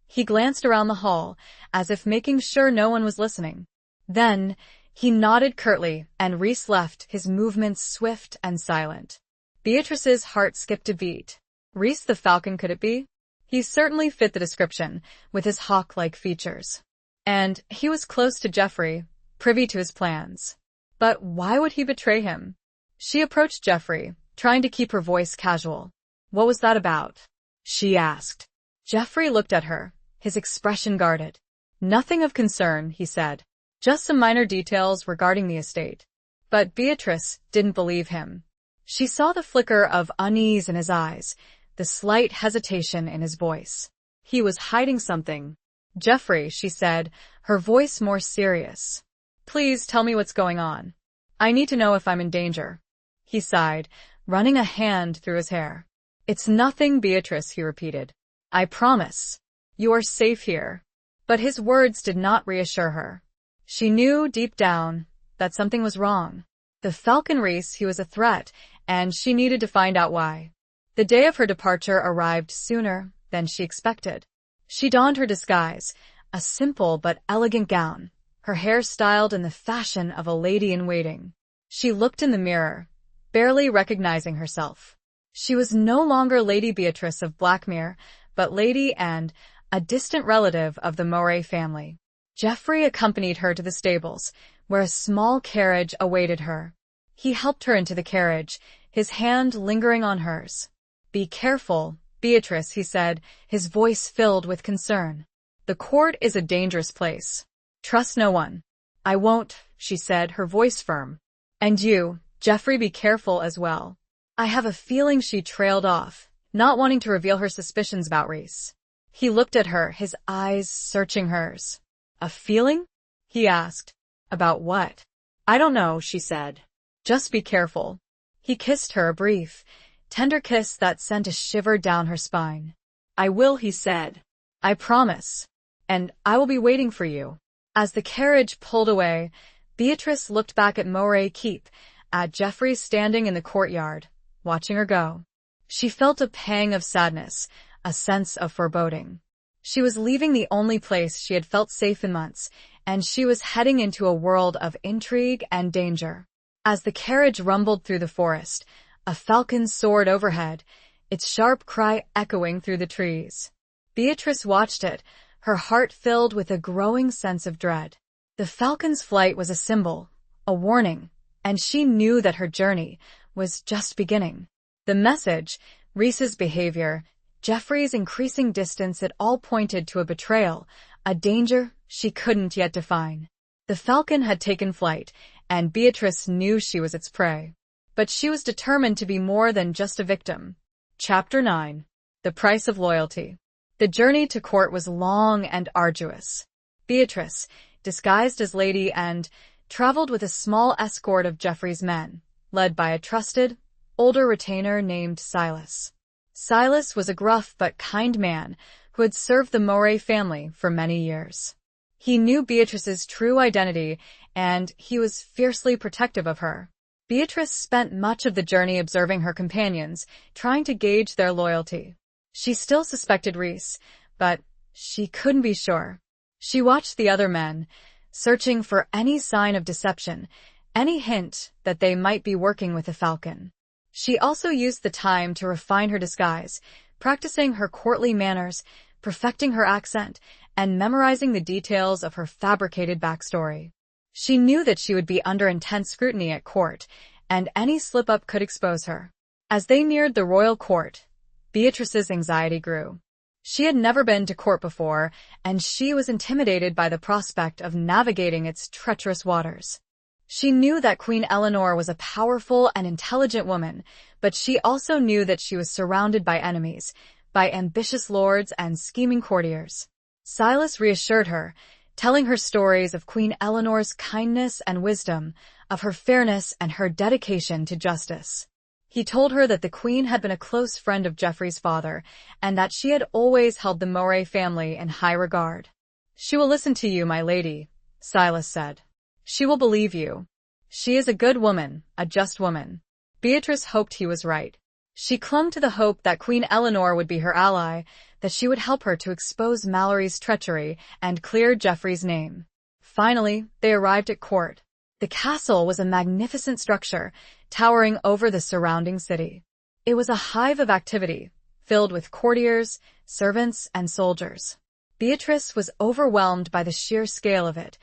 S1: He glanced around the hall, as if making sure no one was listening. Then, he nodded curtly, and Rhys left, his movements swift and silent. Beatrice's heart skipped a beat. Rhys the Falcon, could it be? He certainly fit the description, with his hawk-like features. And he was close to Geoffrey, privy to his plans. But why would he betray him? She approached Geoffrey, trying to keep her voice casual. "What was that about?" she asked. Geoffrey looked at her, his expression guarded. "Nothing of concern," he said. "Just some minor details regarding the estate." But Beatrice didn't believe him. She saw the flicker of unease in his eyes, the slight hesitation in his voice. He was hiding something. "Geoffrey," she said, her voice more serious. "Please tell me what's going on. I need to know if I'm in danger." He sighed, running a hand through his hair. "It's nothing, Beatrice," he repeated. "I promise. You are safe here." But his words did not reassure her. She knew deep down that something was wrong. The Falcon Rhys, he was a threat, and she needed to find out why. The day of her departure arrived sooner than she expected. She donned her disguise, a simple but elegant gown, her hair styled in the fashion of a lady-in-waiting. She looked in the mirror, barely recognizing herself. She was no longer Lady Beatrice of Blackmere, but Lady and a distant relative of the Moray family. Geoffrey accompanied her to the stables, where a small carriage awaited her. He helped her into the carriage, his hand lingering on hers. "Be careful, Beatrice," he said, his voice filled with concern. "The court is a dangerous place. Trust no one." "I won't," she said, her voice firm. "And you, Geoffrey, be careful as well." "I have a feeling," she trailed off, not wanting to reveal her suspicions about Rhys. He looked at her, his eyes searching hers. "A feeling?" he asked. "About what?" "I don't know," she said. "Just be careful." He kissed her, a brief, tender kiss that sent a shiver down her spine. "I will," he said. "I promise. And I will be waiting for you." As the carriage pulled away, Beatrice looked back at Moray Keep, at Geoffrey standing in the courtyard, watching her go. She felt a pang of sadness, a sense of foreboding. She was leaving the only place she had felt safe in months, and she was heading into a world of intrigue and danger. As the carriage rumbled through the forest, a falcon soared overhead, its sharp cry echoing through the trees. Beatrice watched it, her heart filled with a growing sense of dread. The falcon's flight was a symbol, a warning, and she knew that her journey was just beginning. The message, Rhys's behavior, Geoffrey's increasing distance, it all pointed to a betrayal, a danger she couldn't yet define. The falcon had taken flight, and Beatrice knew she was its prey. But she was determined to be more than just a victim. Chapter 9. The Price of Loyalty. The journey to court was long and arduous. Beatrice, disguised as Lady and traveled with a small escort of Geoffrey's men, led by a trusted, older retainer named Silas. Silas was a gruff but kind man who had served the Moray family for many years. He knew Beatrice's true identity, and he was fiercely protective of her. Beatrice spent much of the journey observing her companions, trying to gauge their loyalty. She still suspected Rhys, but she couldn't be sure. She watched the other men, searching for any sign of deception, any hint that they might be working with the Falcon. She also used the time to refine her disguise, practicing her courtly manners, perfecting her accent, and memorizing the details of her fabricated backstory. She knew that she would be under intense scrutiny at court, and any slip-up could expose her. As they neared the royal court, Beatrice's anxiety grew. She had never been to court before, and she was intimidated by the prospect of navigating its treacherous waters. She knew that Queen Eleanor was a powerful and intelligent woman, but she also knew that she was surrounded by enemies, by ambitious lords and scheming courtiers. Silas reassured her, telling her stories of Queen Eleanor's kindness and wisdom, of her fairness and her dedication to justice. He told her that the Queen had been a close friend of Geoffrey's father, and that she had always held the Moray family in high regard. "She will listen to you, my lady," Silas said. "She will believe you. She is a good woman, a just woman." Beatrice hoped he was right. She clung to the hope that Queen Eleanor would be her ally, that she would help her to expose Mallory's treachery and clear Geoffrey's name. Finally, they arrived at court. The castle was a magnificent structure, towering over the surrounding city. It was a hive of activity, filled with courtiers, servants, and soldiers. Beatrice was overwhelmed by the sheer scale of it,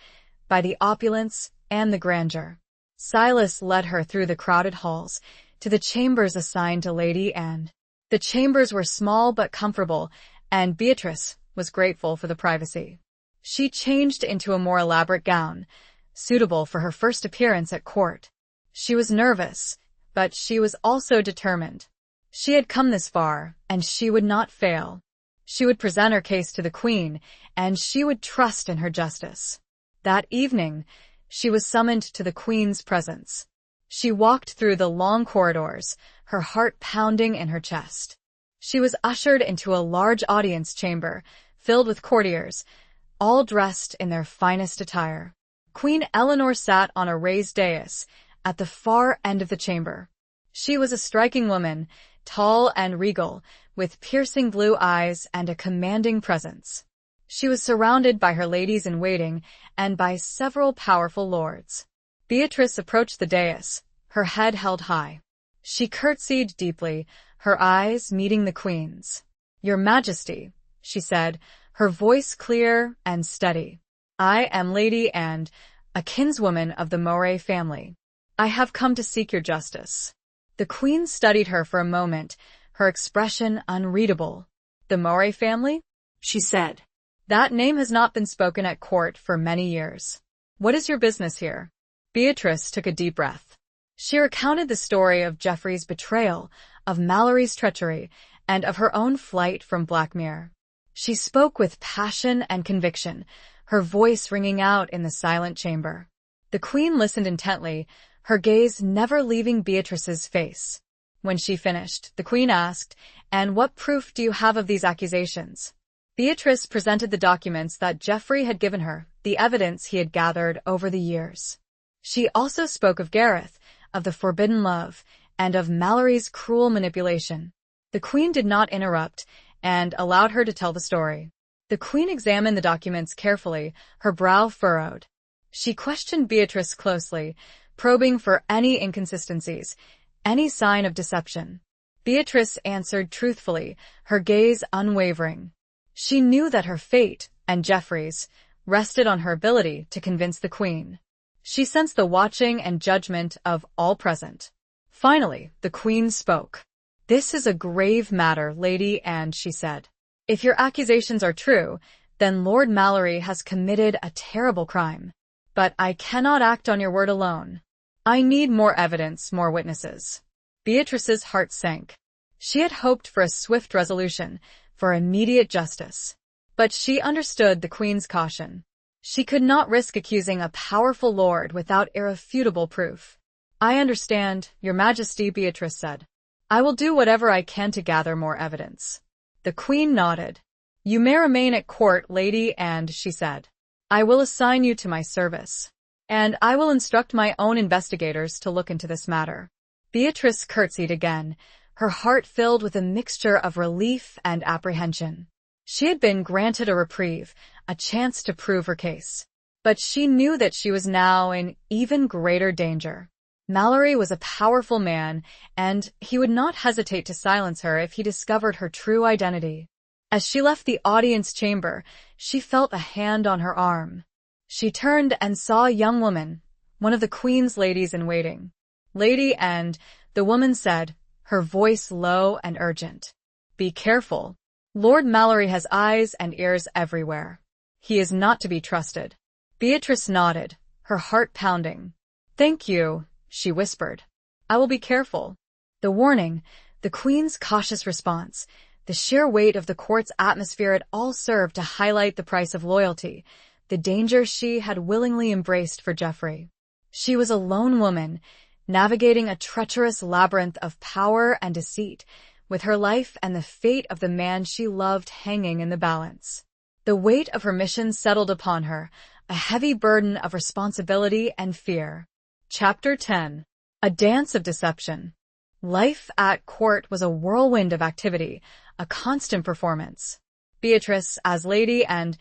S1: by the opulence and the grandeur. Silas led her through the crowded halls, to the chambers assigned to Lady Anne. The chambers were small but comfortable, and Beatrice was grateful for the privacy. She changed into a more elaborate gown, suitable for her first appearance at court. She was nervous, but she was also determined. She had come this far, and she would not fail. She would present her case to the Queen, and she would trust in her justice. That evening, she was summoned to the Queen's presence. She walked through the long corridors, her heart pounding in her chest. She was ushered into a large audience chamber, filled with courtiers, all dressed in their finest attire. Queen Eleanor sat on a raised dais, at the far end of the chamber. She was a striking woman, tall and regal, with piercing blue eyes and a commanding presence. She was surrounded by her ladies-in-waiting and by several powerful lords. Beatrice approached the dais, her head held high. She curtsied deeply, her eyes meeting the Queen's. "Your Majesty," she said, her voice clear and steady. "I am Lady Anne, a kinswoman of the Moray family. I have come to seek your justice." The Queen studied her for a moment, her expression unreadable. "The Moray family?"
S2: she said.
S1: "That name has not been spoken at court for many years. What is your business here?" Beatrice took a deep breath. She recounted the story of Geoffrey's betrayal, of Mallory's treachery, and of her own flight from Blackmere. She spoke with passion and conviction, her voice ringing out in the silent chamber. The Queen listened intently, her gaze never leaving Beatrice's face. When she finished, the Queen asked, "And what proof do you have of these accusations?" Beatrice presented the documents that Geoffrey had given her, the evidence he had gathered over the years. She also spoke of Gareth, of the forbidden love, and of Mallory's cruel manipulation. The Queen did not interrupt, and allowed her to tell the story. The Queen examined the documents carefully, her brow furrowed. She questioned Beatrice closely, probing for any inconsistencies, any sign of deception. Beatrice answered truthfully, her gaze unwavering. She knew that her fate, and Geoffrey's, rested on her ability to convince the Queen. She sensed the watching and judgment of all present. Finally, the Queen spoke. "This is a grave matter, Lady Anne," she said. "If your accusations are true, then Lord Mallory has committed a terrible crime. But I cannot act on your word alone. I need more evidence, more witnesses." Beatrice's heart sank. She had hoped for a swift resolution, for immediate justice. But she understood the Queen's caution. She could not risk accusing a powerful lord without irrefutable proof. "I understand, Your Majesty," Beatrice said. "I will do whatever I can to gather more evidence." The Queen nodded. "You may remain at court, Lady Anne," she said. I will assign you to my service, and I will instruct my own investigators to look into this matter." Beatrice curtsied again, her heart filled with a mixture of relief and apprehension. She had been granted a reprieve, a chance to prove her case. But she knew that she was now in even greater danger. Mallory was a powerful man, and he would not hesitate to silence her if he discovered her true identity. As she left the audience chamber, she felt a hand on her arm. She turned and saw a young woman, one of the Queen's ladies-in-waiting. "Lady," and the woman said, her voice low and urgent. "Be careful. Lord Mallory has eyes and ears everywhere. He is not to be trusted." Beatrice nodded, her heart pounding. "Thank you," she whispered. "I will be careful." The warning, the Queen's cautious response, the sheer weight of the court's atmosphere, it all served to highlight the price of loyalty, the danger she had willingly embraced for Geoffrey. She was a lone woman, navigating a treacherous labyrinth of power and deceit, with her life and the fate of the man she loved hanging in the balance. The weight of her mission settled upon her, a heavy burden of responsibility and fear. Chapter 10. A Dance of Deception. Life at court was a whirlwind of activity, a constant performance. Beatrice, as lady, and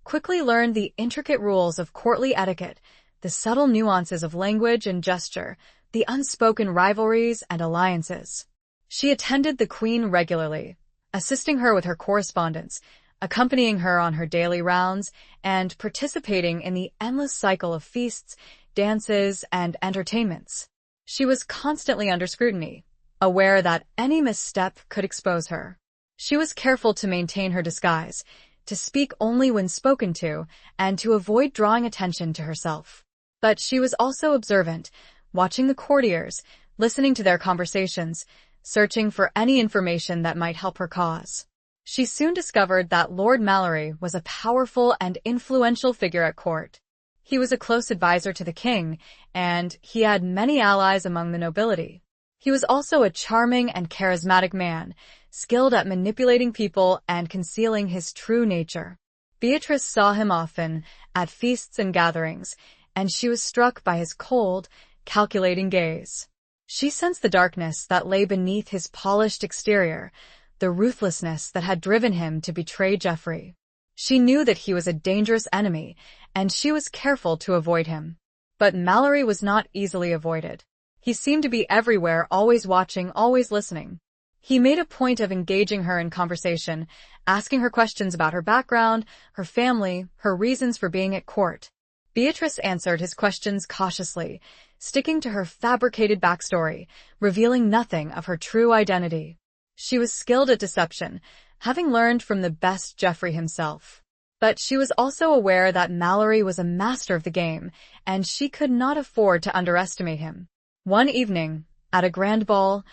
S1: quickly learned the intricate rules of courtly etiquette, the subtle nuances of language and gesture, the unspoken rivalries and alliances. She attended the Queen regularly, assisting her with her correspondence, accompanying her on her daily rounds, and participating in the endless cycle of feasts, dances, and entertainments. She was constantly under scrutiny, aware that any misstep could expose her. She was careful to maintain her disguise, to speak only when spoken to, and to avoid drawing attention to herself. But she was also observant, watching the courtiers, listening to their conversations, searching for any information that might help her cause. She soon discovered that Lord Mallory was a powerful and influential figure at court. He was a close advisor to the king, and he had many allies among the nobility. He was also a charming and charismatic man, skilled at manipulating people and concealing his true nature. Beatrice saw him often, at feasts and gatherings, and she was struck by his cold, calculating gaze. She sensed the darkness that lay beneath his polished exterior, the ruthlessness that had driven him to betray Geoffrey. She knew that he was a dangerous enemy, and she was careful to avoid him. But Mallory was not easily avoided. He seemed to be everywhere, always watching, always listening. He made a point of engaging her in conversation, asking her questions about her background, her family, her reasons for being at court. Beatrice answered his questions cautiously, sticking to her fabricated backstory, revealing nothing of her true identity. She was skilled at deception, having learned from the best Geoffrey himself. But she was also aware that Mallory was a master of the game, and she could not afford to underestimate him. One evening, at a grand ball,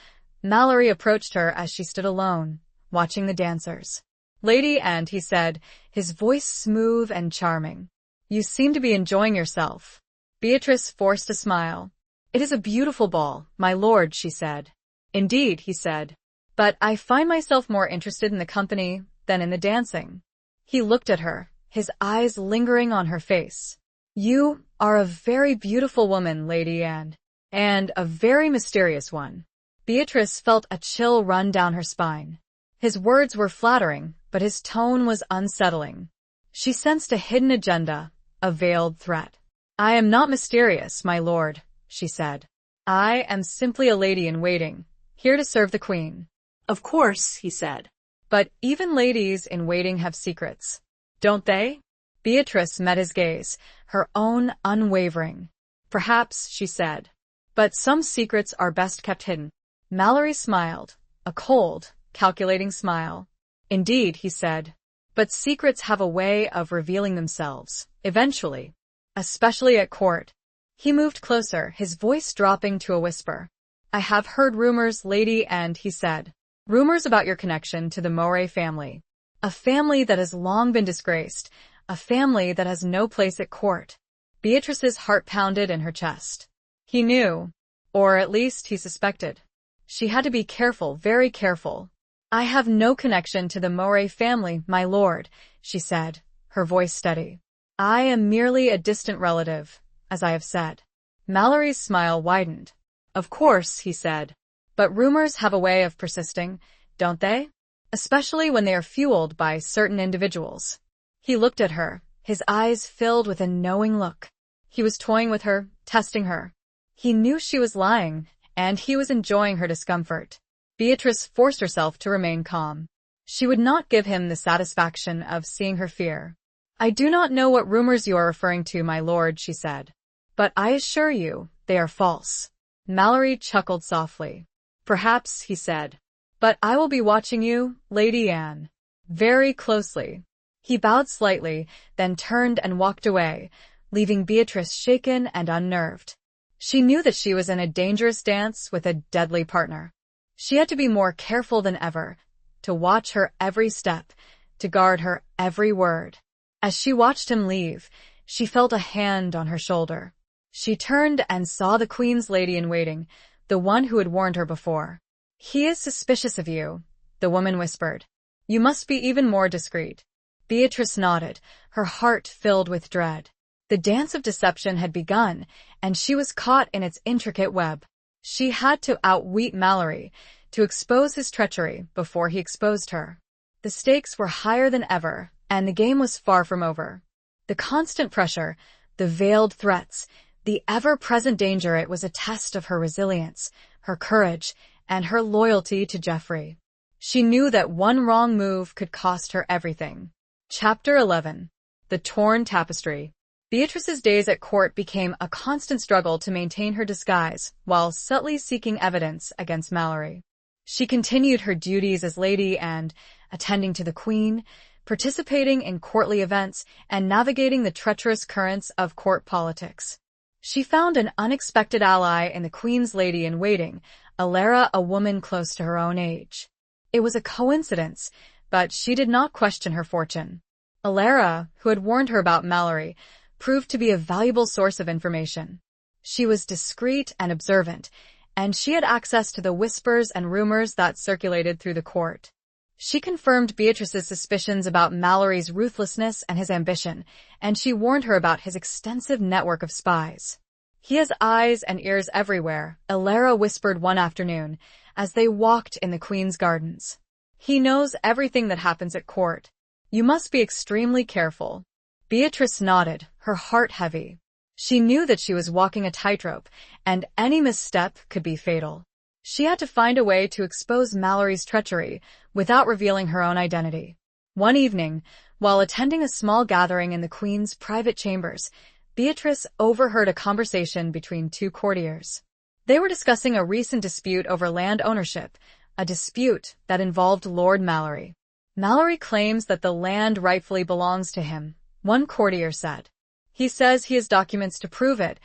S1: Mallory approached her as she stood alone, watching the dancers. "Lady," and he said, his voice smooth and charming. "You seem to be enjoying yourself." Beatrice forced a smile. "It is a beautiful ball, my lord," she said. "Indeed," he said. "But I find myself more interested in the company than in the dancing." He looked at her, his eyes lingering on her face. "You are a very beautiful woman, Lady Anne, and a very mysterious one." Beatrice felt a chill run down her spine. His words were flattering, but his tone was unsettling. She sensed a hidden agenda, a veiled threat. "I am not mysterious, my lord," she said. "I am simply a lady-in-waiting, here to serve the Queen."
S2: "Of course," he said.
S1: "But even ladies-in-waiting have secrets, don't they?" Beatrice met his gaze, her own unwavering. "Perhaps," she said. "But some secrets are best kept hidden." Mallory smiled, a cold, calculating smile. "Indeed," he said. "But secrets have a way of revealing themselves, eventually. Especially at court." He moved closer, his voice dropping to a whisper. "I have heard rumors, lady," and he said. "Rumors about your connection to the Moray family. A family that has long been disgraced, a family that has no place at court." Beatrice's heart pounded in her chest. He knew, or at least he suspected. She had to be careful, very careful. "I have no connection to the Moray family, my lord," she said, her voice steady. I am merely a distant relative, as I have said. Mallory's smile widened.
S2: Of course, he said.
S1: But rumors have a way of persisting, don't they? Especially when they are fueled by certain individuals. He looked at her, his eyes filled with a knowing look. He was toying with her, testing her. He knew she was lying, and he was enjoying her discomfort. Beatrice forced herself to remain calm. She would not give him the satisfaction of seeing her fear. I do not know what rumors you are referring to, my lord, she said. But I assure you, they are false. Mallory chuckled softly. Perhaps, he said. But I will be watching you, Lady Anne, very closely. He bowed slightly, then turned and walked away, leaving Beatrice shaken and unnerved. She knew that she was in a dangerous dance with a deadly partner. She had to be more careful than ever, to watch her every step, to guard her every word. As she watched him leave, she felt a hand on her shoulder. She turned and saw the Queen's lady-in-waiting, the one who had warned her before. He is suspicious of you, the woman whispered. You must be even more discreet. Beatrice nodded, her heart filled with dread. The dance of deception had begun, and she was caught in its intricate web. She had to outwit Mallory, to expose his treachery before he exposed her. The stakes were higher than ever, and the game was far from over. The constant pressure, the veiled threats, the ever-present danger, it was a test of her resilience, her courage, and her loyalty to Geoffrey. She knew that one wrong move could cost her everything. Chapter 11. The Torn Tapestry. Beatrice's days at court became a constant struggle to maintain her disguise while subtly seeking evidence against Mallory. She continued her duties as lady and, attending to the Queen, participating in courtly events, and navigating the treacherous currents of court politics. She found an unexpected ally in the Queen's lady-in-waiting, Alara, a woman close to her own age. It was a coincidence, but she did not question her fortune. Alara, who had warned her about Mallory, proved to be a valuable source of information. She was discreet and observant, and she had access to the whispers and rumors that circulated through the court. She confirmed Beatrice's suspicions about Mallory's ruthlessness and his ambition, and she warned her about his extensive network of spies. He has eyes and ears everywhere, Alara whispered one afternoon, as they walked in the Queen's gardens. He knows everything that happens at court. You must be extremely careful. Beatrice nodded, her heart heavy. She knew that she was walking a tightrope, and any misstep could be fatal. She had to find a way to expose Mallory's treachery without revealing her own identity. One evening, while attending a small gathering in the Queen's private chambers, Beatrice overheard a conversation between two courtiers. They were discussing a recent dispute over land ownership, a dispute that involved Lord Mallory. Mallory claims that the land rightfully belongs to him, one courtier said. He says he has documents to prove it,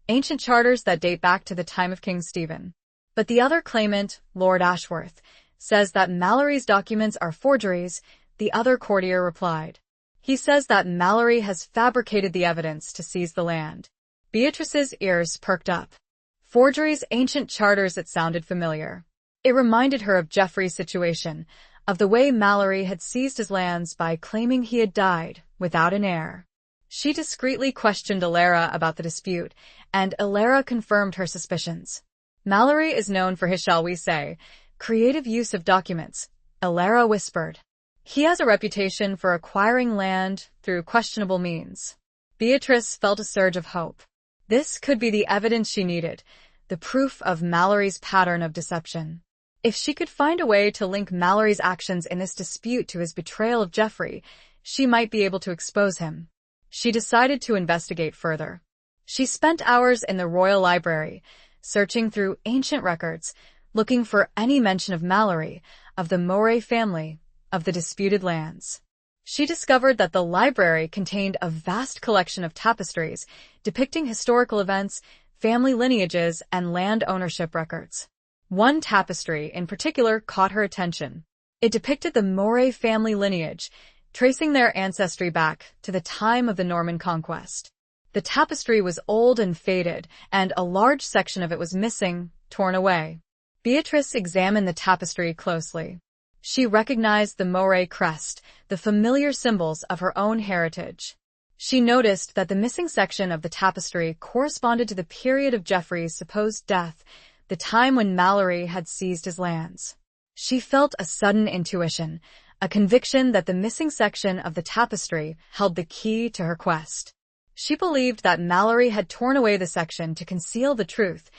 S1: ancient charters that date back to the time of King Stephen. But the other claimant, Lord Ashworth, says that Mallory's documents are forgeries, the other courtier replied. He says that Mallory has fabricated the evidence to seize the land. Beatrice's ears perked up. Forgeries, ancient charters, it sounded familiar. It reminded her of Geoffrey's situation, of the way Mallory had seized his lands by claiming he had died without an heir. She discreetly questioned Alara about the dispute, and Alara confirmed her suspicions. Mallory is known for his, shall we say, creative use of documents, Alara whispered. He has a reputation for acquiring land through questionable means. Beatrice felt a surge of hope. This could be the evidence she needed, the proof of Mallory's pattern of deception. If she could find a way to link Mallory's actions in this dispute to his betrayal of Geoffrey, she might be able to expose him. She decided to investigate further. She spent hours in the royal library, searching through ancient records, looking for any mention of Mallory, of the Moray family, of the disputed lands. She discovered that the library contained a vast collection of tapestries depicting historical events, family lineages, and land ownership records. One tapestry in particular caught her attention. It depicted the Moray family lineage, tracing their ancestry back to the time of the Norman conquest. The tapestry was old and faded, and a large section of it was missing, torn away. Beatrice examined the tapestry closely. She recognized the Moray crest, the familiar symbols of her own heritage. She noticed that the missing section of the tapestry corresponded to the period of Geoffrey's supposed death, the time when Mallory had seized his lands. She felt a sudden intuition, a conviction that the missing section of the tapestry held the key to her quest. She believed that Mallory had torn away the section to conceal the truth,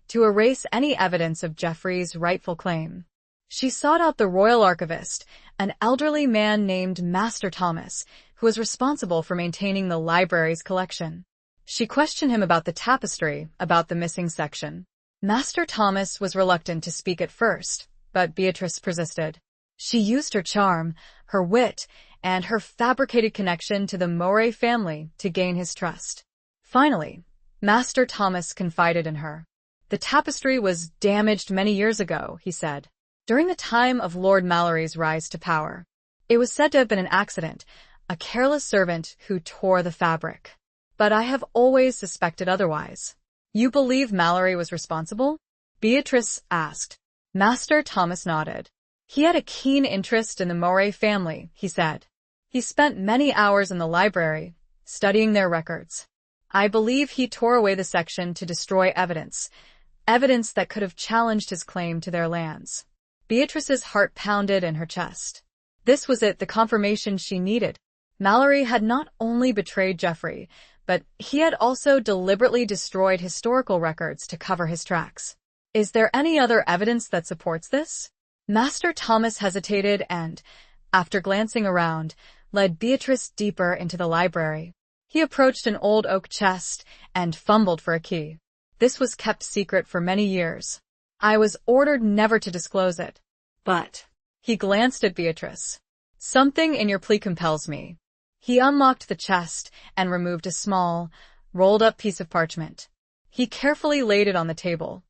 S1: to erase any evidence of Geoffrey's rightful claim. She sought out the royal archivist, an elderly man named Master Thomas, who was responsible for maintaining the library's collection. She questioned him about the tapestry, about the missing section. Master Thomas was reluctant to speak at first, but Beatrice persisted. She used her charm, her wit, and her fabricated connection to the Moray family to gain his trust. Finally, Master Thomas confided in her. The tapestry was damaged many years ago, he said, during the time of Lord Mallory's rise to power. It was said to have been an accident, a careless servant who tore the fabric. But I have always suspected otherwise. You believe Mallory was responsible? Beatrice asked. Master Thomas nodded. He had a keen interest in the Moray family, he said. He spent many hours in the library, studying their records. I believe he tore away the section to destroy evidence that could have challenged his claim to their lands. Beatrice's heart pounded in her chest. This was it, the confirmation she needed. Mallory had not only betrayed Geoffrey, but he had also deliberately destroyed historical records to cover his tracks. Is there any other evidence that supports this? Master Thomas hesitated and, after glancing around, led Beatrice deeper into the library. He approached an old oak chest and fumbled for a key. This was kept secret for many years. I was ordered never to disclose it. But, he glanced at Beatrice. Something in your plea compels me. He unlocked the chest and removed a small, rolled-up piece of parchment. He carefully laid it on the table.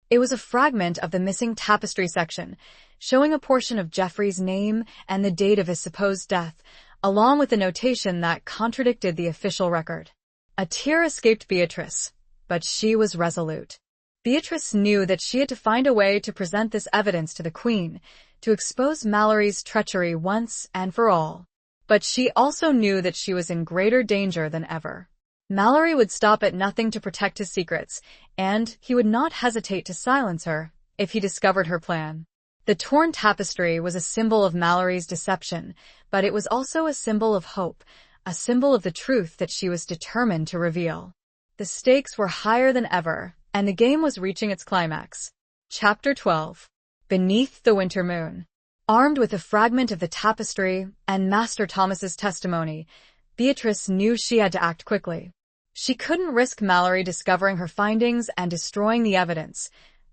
S1: It was a fragment of the missing tapestry section, showing a portion of Geoffrey's name and the date of his supposed death, along with a notation that contradicted the official record. A tear escaped Beatrice, but she was resolute. Beatrice knew that she had to find a way to present this evidence to the Queen, to expose Mallory's treachery once and for all. But she also knew that she was in greater danger than ever. Mallory would stop at nothing to protect his secrets, and he would not hesitate to silence her if he discovered her plan. The torn tapestry was a symbol of Mallory's deception, but it was also a symbol of hope, a symbol of the truth that she was determined to reveal. The stakes were higher than ever, and the game was reaching its climax. Chapter 12. Beneath the Winter Moon. Armed with a fragment of the tapestry and Master Thomas's testimony, Beatrice knew she had to act quickly. She couldn't risk Mallory discovering her findings and destroying the evidence,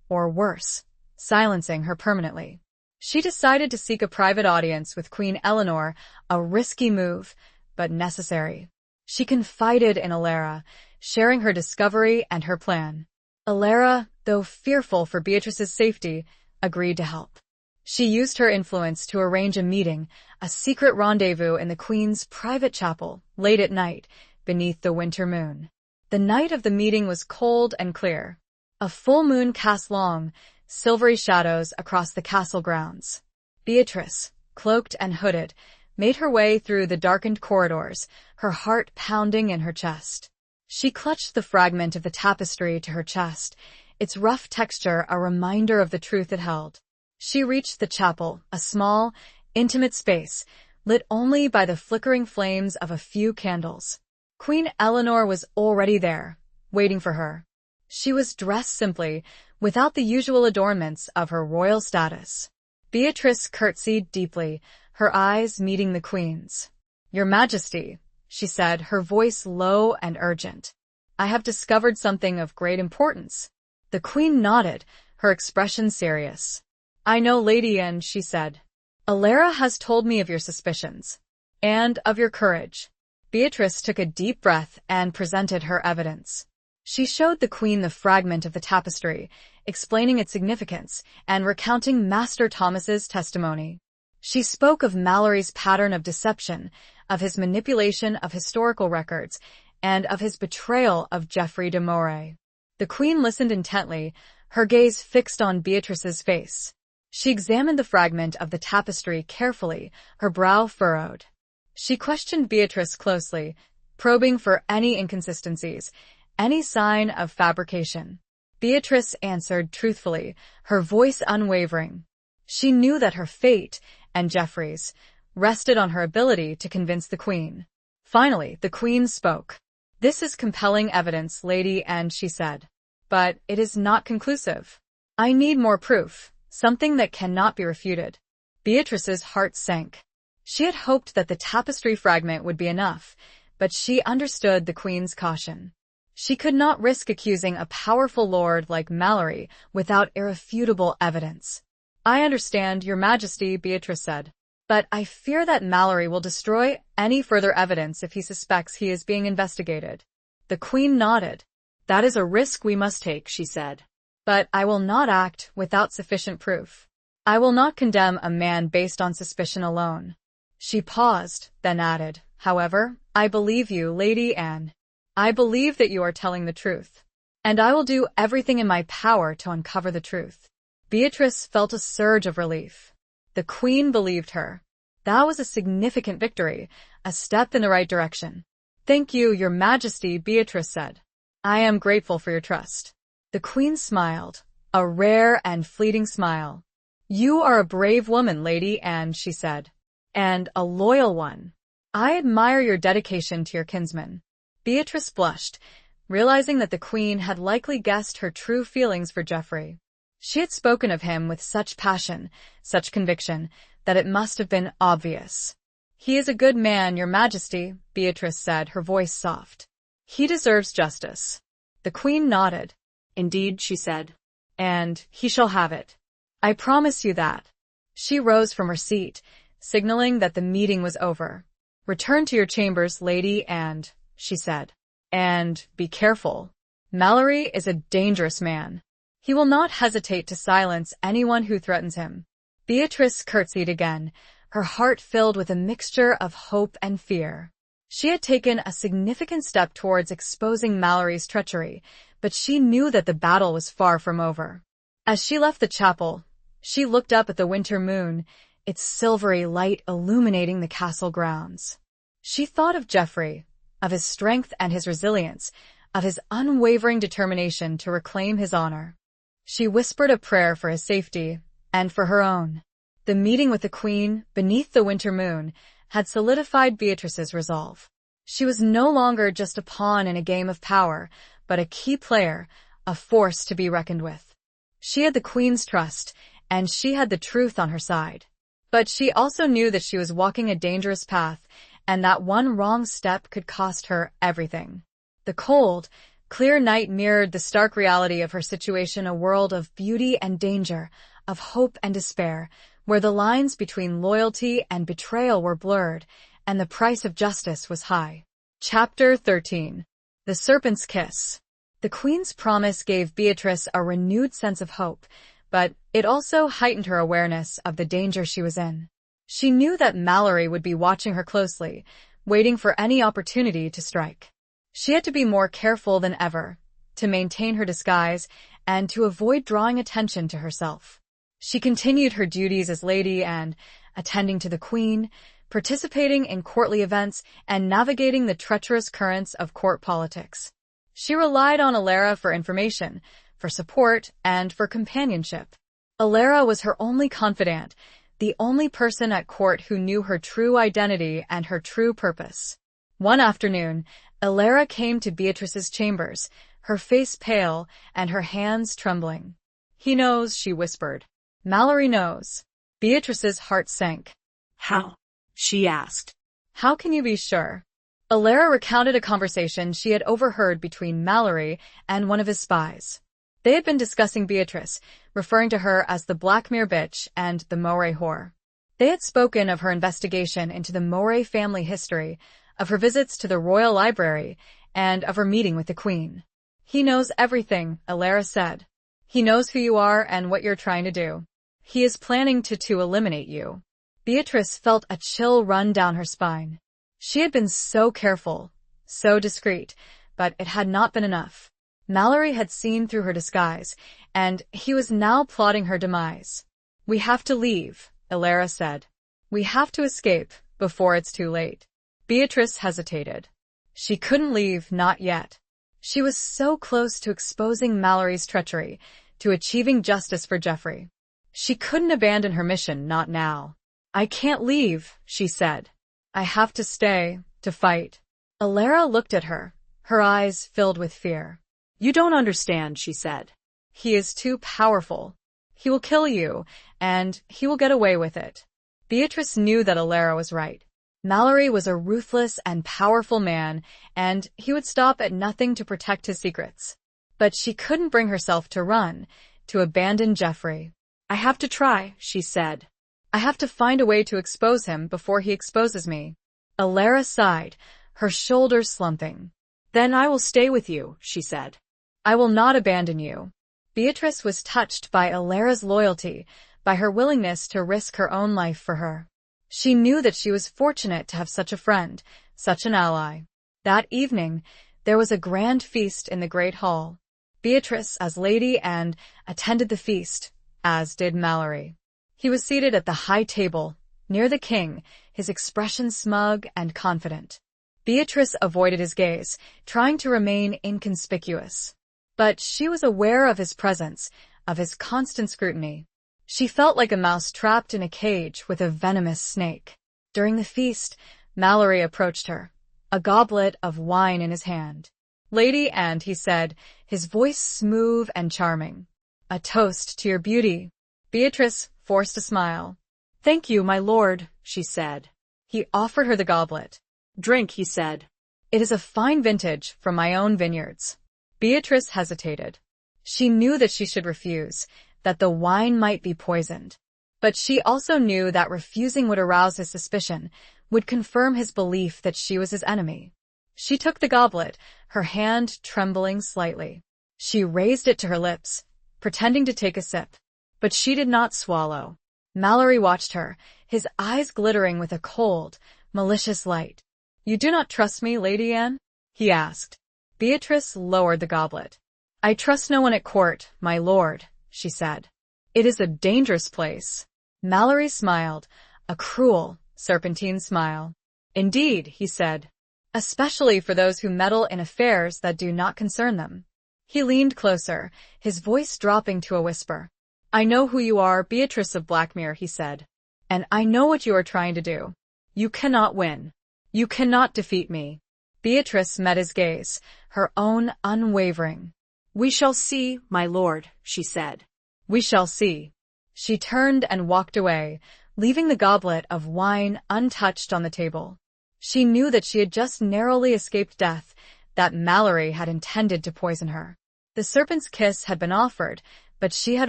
S1: or worse, silencing her permanently. She decided to seek a private audience with Queen Eleanor, a risky move, but necessary. She confided in Alara, sharing her discovery and her plan. Alara, though fearful for Beatrice's safety, agreed to help. She used her influence to arrange a meeting, a secret rendezvous in the Queen's private chapel, late at night, beneath the winter moon. The night of the meeting was cold and clear. A full moon cast long, silvery shadows across the castle grounds. Beatrice, cloaked and hooded, made her way through the darkened corridors, her heart pounding in her chest. She clutched the fragment of the tapestry to her chest, its rough texture a reminder of the truth it held. She reached the chapel, a small, intimate space, lit only by the flickering flames of a few candles. Queen Eleanor was already there, waiting for her. She was dressed simply, without the usual adornments of her royal status. Beatrice curtsied deeply, her eyes meeting the Queen's. "Your Majesty," she said, her voice low and urgent. "I have discovered something of great importance." The Queen nodded, her expression serious. "I know, Lady Anne," she said. "Alara has told me of your suspicions, and of your courage." Beatrice took a deep breath and presented her evidence. She showed the Queen the fragment of the tapestry, explaining its significance and recounting Master Thomas's testimony. She spoke of Mallory's pattern of deception, of his manipulation of historical records, and of his betrayal of Geoffrey de Moray. The Queen listened intently, her gaze fixed on Beatrice's face. She examined the fragment of the tapestry carefully, her brow furrowed. She questioned Beatrice closely, probing for any inconsistencies, any sign of fabrication. Beatrice answered truthfully, her voice unwavering. She knew that her fate, and Geoffrey's, rested on her ability to convince the Queen. Finally, the Queen spoke. "This is compelling evidence, Lady Anne," she said. "But it is not conclusive. I need more proof, something that cannot be refuted." Beatrice's heart sank. She had hoped that the tapestry fragment would be enough, but she understood the Queen's caution. She could not risk accusing a powerful lord like Mallory without irrefutable evidence. "I understand, Your Majesty," Beatrice said. "But I fear that Mallory will destroy any further evidence if he suspects he is being investigated." The Queen nodded. "That is a risk we must take," she said. "But I will not act without sufficient proof. I will not condemn a man based on suspicion alone." She paused, then added, "However, I believe you, Lady Anne. I believe that you are telling the truth. And I will do everything in my power to uncover the truth." Beatrice felt a surge of relief. The Queen believed her. That was a significant victory, a step in the right direction. "Thank you, Your Majesty," Beatrice said. "I am grateful for your trust." The Queen smiled, a rare and fleeting smile. "You are a brave woman, Lady Anne," she said. "And a loyal one. I admire your dedication to your kinsman." Beatrice blushed, realizing that the Queen had likely guessed her true feelings for Geoffrey. She had spoken of him with such passion, such conviction, that it must have been obvious. "He is a good man, Your Majesty," Beatrice said, her voice soft. "He deserves justice." The Queen nodded. "Indeed," she said. "And he shall have it. I promise you that." She rose from her seat, signaling that the meeting was over. "Return to your chambers, Lady Anne," she said. "And be careful. Mallory is a dangerous man. He will not hesitate to silence anyone who threatens him." Beatrice curtsied again, her heart filled with a mixture of hope and fear. She had taken a significant step towards exposing Mallory's treachery, but she knew that the battle was far from over. As she left the chapel, she looked up at the winter moon, its silvery light illuminating the castle grounds. She thought of Geoffrey, of his strength and his resilience, of his unwavering determination to reclaim his honor. She whispered a prayer for his safety, and for her own. The meeting with the Queen, beneath the winter moon, had solidified Beatrice's resolve. She was no longer just a pawn in a game of power, but a key player, a force to be reckoned with. She had the Queen's trust, and she had the truth on her side. But she also knew that she was walking a dangerous path, and that one wrong step could cost her everything. The cold, clear night mirrored the stark reality of her situation, a world of beauty and danger, of hope and despair, where the lines between loyalty and betrayal were blurred, and the price of justice was high. Chapter 13. The Serpent's Kiss. The Queen's promise gave Beatrice a renewed sense of hope, but it also heightened her awareness of the danger she was in. She knew that Mallory would be watching her closely, waiting for any opportunity to strike. She had to be more careful than ever, to maintain her disguise, and to avoid drawing attention to herself. She continued her duties as Lady Anne, attending to the Queen, participating in courtly events, and navigating the treacherous currents of court politics. She relied on Alara for information, for support, and for companionship. Alara was her only confidant, the only person at court who knew her true identity and her true purpose. One afternoon, Alara came to Beatrice's chambers, her face pale and her hands trembling. "He knows," she whispered. "Mallory knows." Beatrice's heart sank.
S2: "How?" she asked.
S1: "How can you be sure?" Alara recounted a conversation she had overheard between Mallory and one of his spies. They had been discussing Beatrice, referring to her as the Blackmere bitch and the Moray whore. They had spoken of her investigation into the Moray family history, of her visits to the royal library, and of her meeting with the Queen. "He knows everything," Alara said. "He knows who you are and what you're trying to do. He is planning to eliminate you." Beatrice felt a chill run down her spine. She had been so careful, so discreet, but it had not been enough. Mallory had seen through her disguise, and he was now plotting her demise. "We have to leave," Alara said. "We have to escape before it's too late." Beatrice hesitated. She couldn't leave, not yet. She was so close to exposing Mallory's treachery, to achieving justice for Jeffrey. She couldn't abandon her mission, not now. I can't leave, she said. I have to stay, to fight. Alara looked at her, her eyes filled with fear.
S2: You don't understand, she said.
S1: He is too powerful. He will kill you, and he will get away with it. Beatrice knew that Alara was right. Mallory was a ruthless and powerful man, and he would stop at nothing to protect his secrets. But she couldn't bring herself to run, to abandon Jeffrey.
S2: I have to try, she said.
S1: I have to find a way to expose him before he exposes me. Alara sighed, her shoulders slumping.
S2: Then I will stay with you, she said.
S1: I will not abandon you. Beatrice was touched by Alara's loyalty, by her willingness to risk her own life for her. She knew that she was fortunate to have such a friend, such an ally. That evening, there was a grand feast in the Great Hall. Beatrice, as Lady Anne, attended the feast, as did Mallory. He was seated at the high table, near the king, his expression smug and confident. Beatrice avoided his gaze, trying to remain inconspicuous. But she was aware of his presence, of his constant scrutiny. She felt like a mouse trapped in a cage with a venomous snake. During the feast, Mallory approached her, a goblet of wine in his hand. Lady Anne, he said, his voice smooth and charming. A toast to your beauty. Beatrice forced a smile.
S2: Thank you, my lord, she said.
S1: He offered her the goblet.
S2: Drink, he said.
S1: It is a fine vintage from my own vineyards. Beatrice hesitated. She knew that she should refuse, that the wine might be poisoned. But she also knew that refusing would arouse his suspicion, would confirm his belief that she was his enemy. She took the goblet, her hand trembling slightly. She raised it to her lips, pretending to take a sip. But she did not swallow. Mallory watched her, his eyes glittering with a cold, malicious light. You do not trust me, Lady Anne? He asked. Beatrice lowered the goblet. I trust no one at court, my lord, she said. It is a dangerous place. Mallory smiled, a cruel, serpentine smile. Indeed, he said. Especially for those who meddle in affairs that do not concern them. He leaned closer, his voice dropping to a whisper. I know who you are, Beatrice of Blackmere, he said. And I know what you are trying to do. You cannot win. You cannot defeat me. Beatrice met his gaze, her own unwavering.
S2: We shall see, my lord, she said.
S1: We shall see. She turned and walked away, leaving the goblet of wine untouched on the table. She knew that she had just narrowly escaped death, that Mallory had intended to poison her. The serpent's kiss had been offered, but she had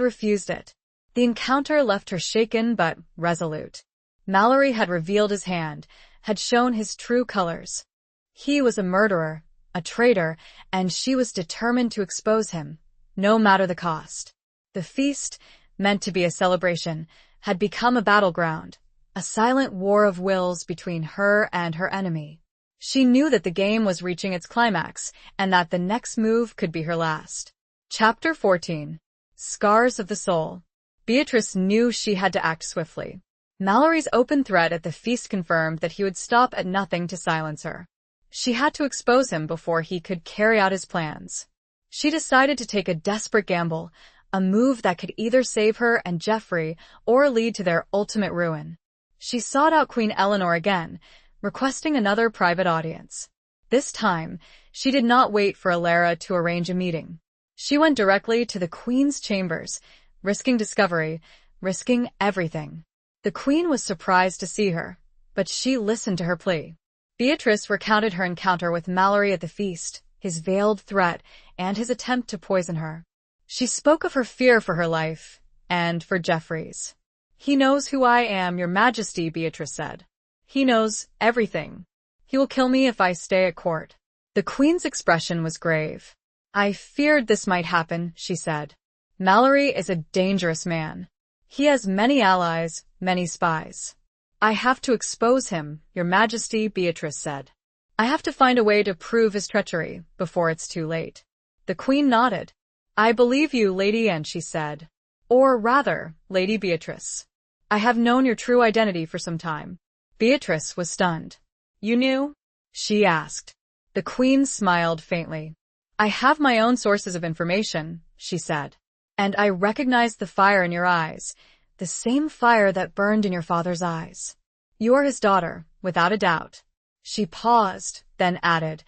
S1: refused it. The encounter left her shaken but resolute. Mallory had revealed his hand, had shown his true colors. He was a murderer, a traitor, and she was determined to expose him, no matter the cost. The feast, meant to be a celebration, had become a battleground, a silent war of wills between her and her enemy. She knew that the game was reaching its climax, and that the next move could be her last. Chapter 14. Scars of the Soul. Beatrice knew she had to act swiftly. Mallory's open threat at the feast confirmed that he would stop at nothing to silence her. She had to expose him before he could carry out his plans. She decided to take a desperate gamble, a move that could either save her and Jeffrey or lead to their ultimate ruin. She sought out Queen Eleanor again, requesting another private audience. This time, she did not wait for Alara to arrange a meeting. She went directly to the Queen's chambers, risking discovery, risking everything. The Queen was surprised to see her, but she listened to her plea. Beatrice recounted her encounter with Mallory at the feast, his veiled threat, and his attempt to poison her. She spoke of her fear for her life, and for Jeffrey's. He knows who I am, your majesty, Beatrice said. He knows everything. He will kill me if I stay at court. The Queen's expression was grave. I feared this might happen, she said. Mallory is a dangerous man. He has many allies, many spies. I have to expose him, your majesty, Beatrice said. I have to find a way to prove his treachery before it's too late. The Queen nodded. I believe you, Lady Anne, she said. Or rather, Lady Beatrice. I have known your true identity for some time. Beatrice was stunned. You knew? She asked. The queen smiled faintly. I have my own sources of information, she said. And I recognize the fire in your eyes, the same fire that burned in your father's eyes. You are his daughter, without a doubt. She paused, then added,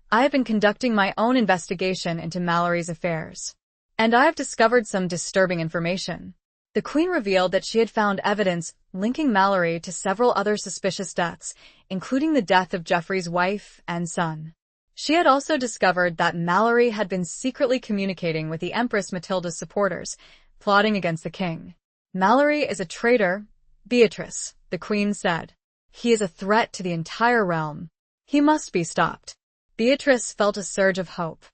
S1: I have been conducting my own investigation into Mallory's affairs. And I have discovered some disturbing information. The queen revealed that she had found evidence linking Mallory to several other suspicious deaths, including the death of Geoffrey's wife and son. She had also discovered that Mallory had been secretly communicating with the Empress Matilda's supporters, plotting against the king. Mallory is a traitor, Beatrice, the queen said. He is a threat to the entire realm. He must be stopped. Beatrice felt a surge of hope.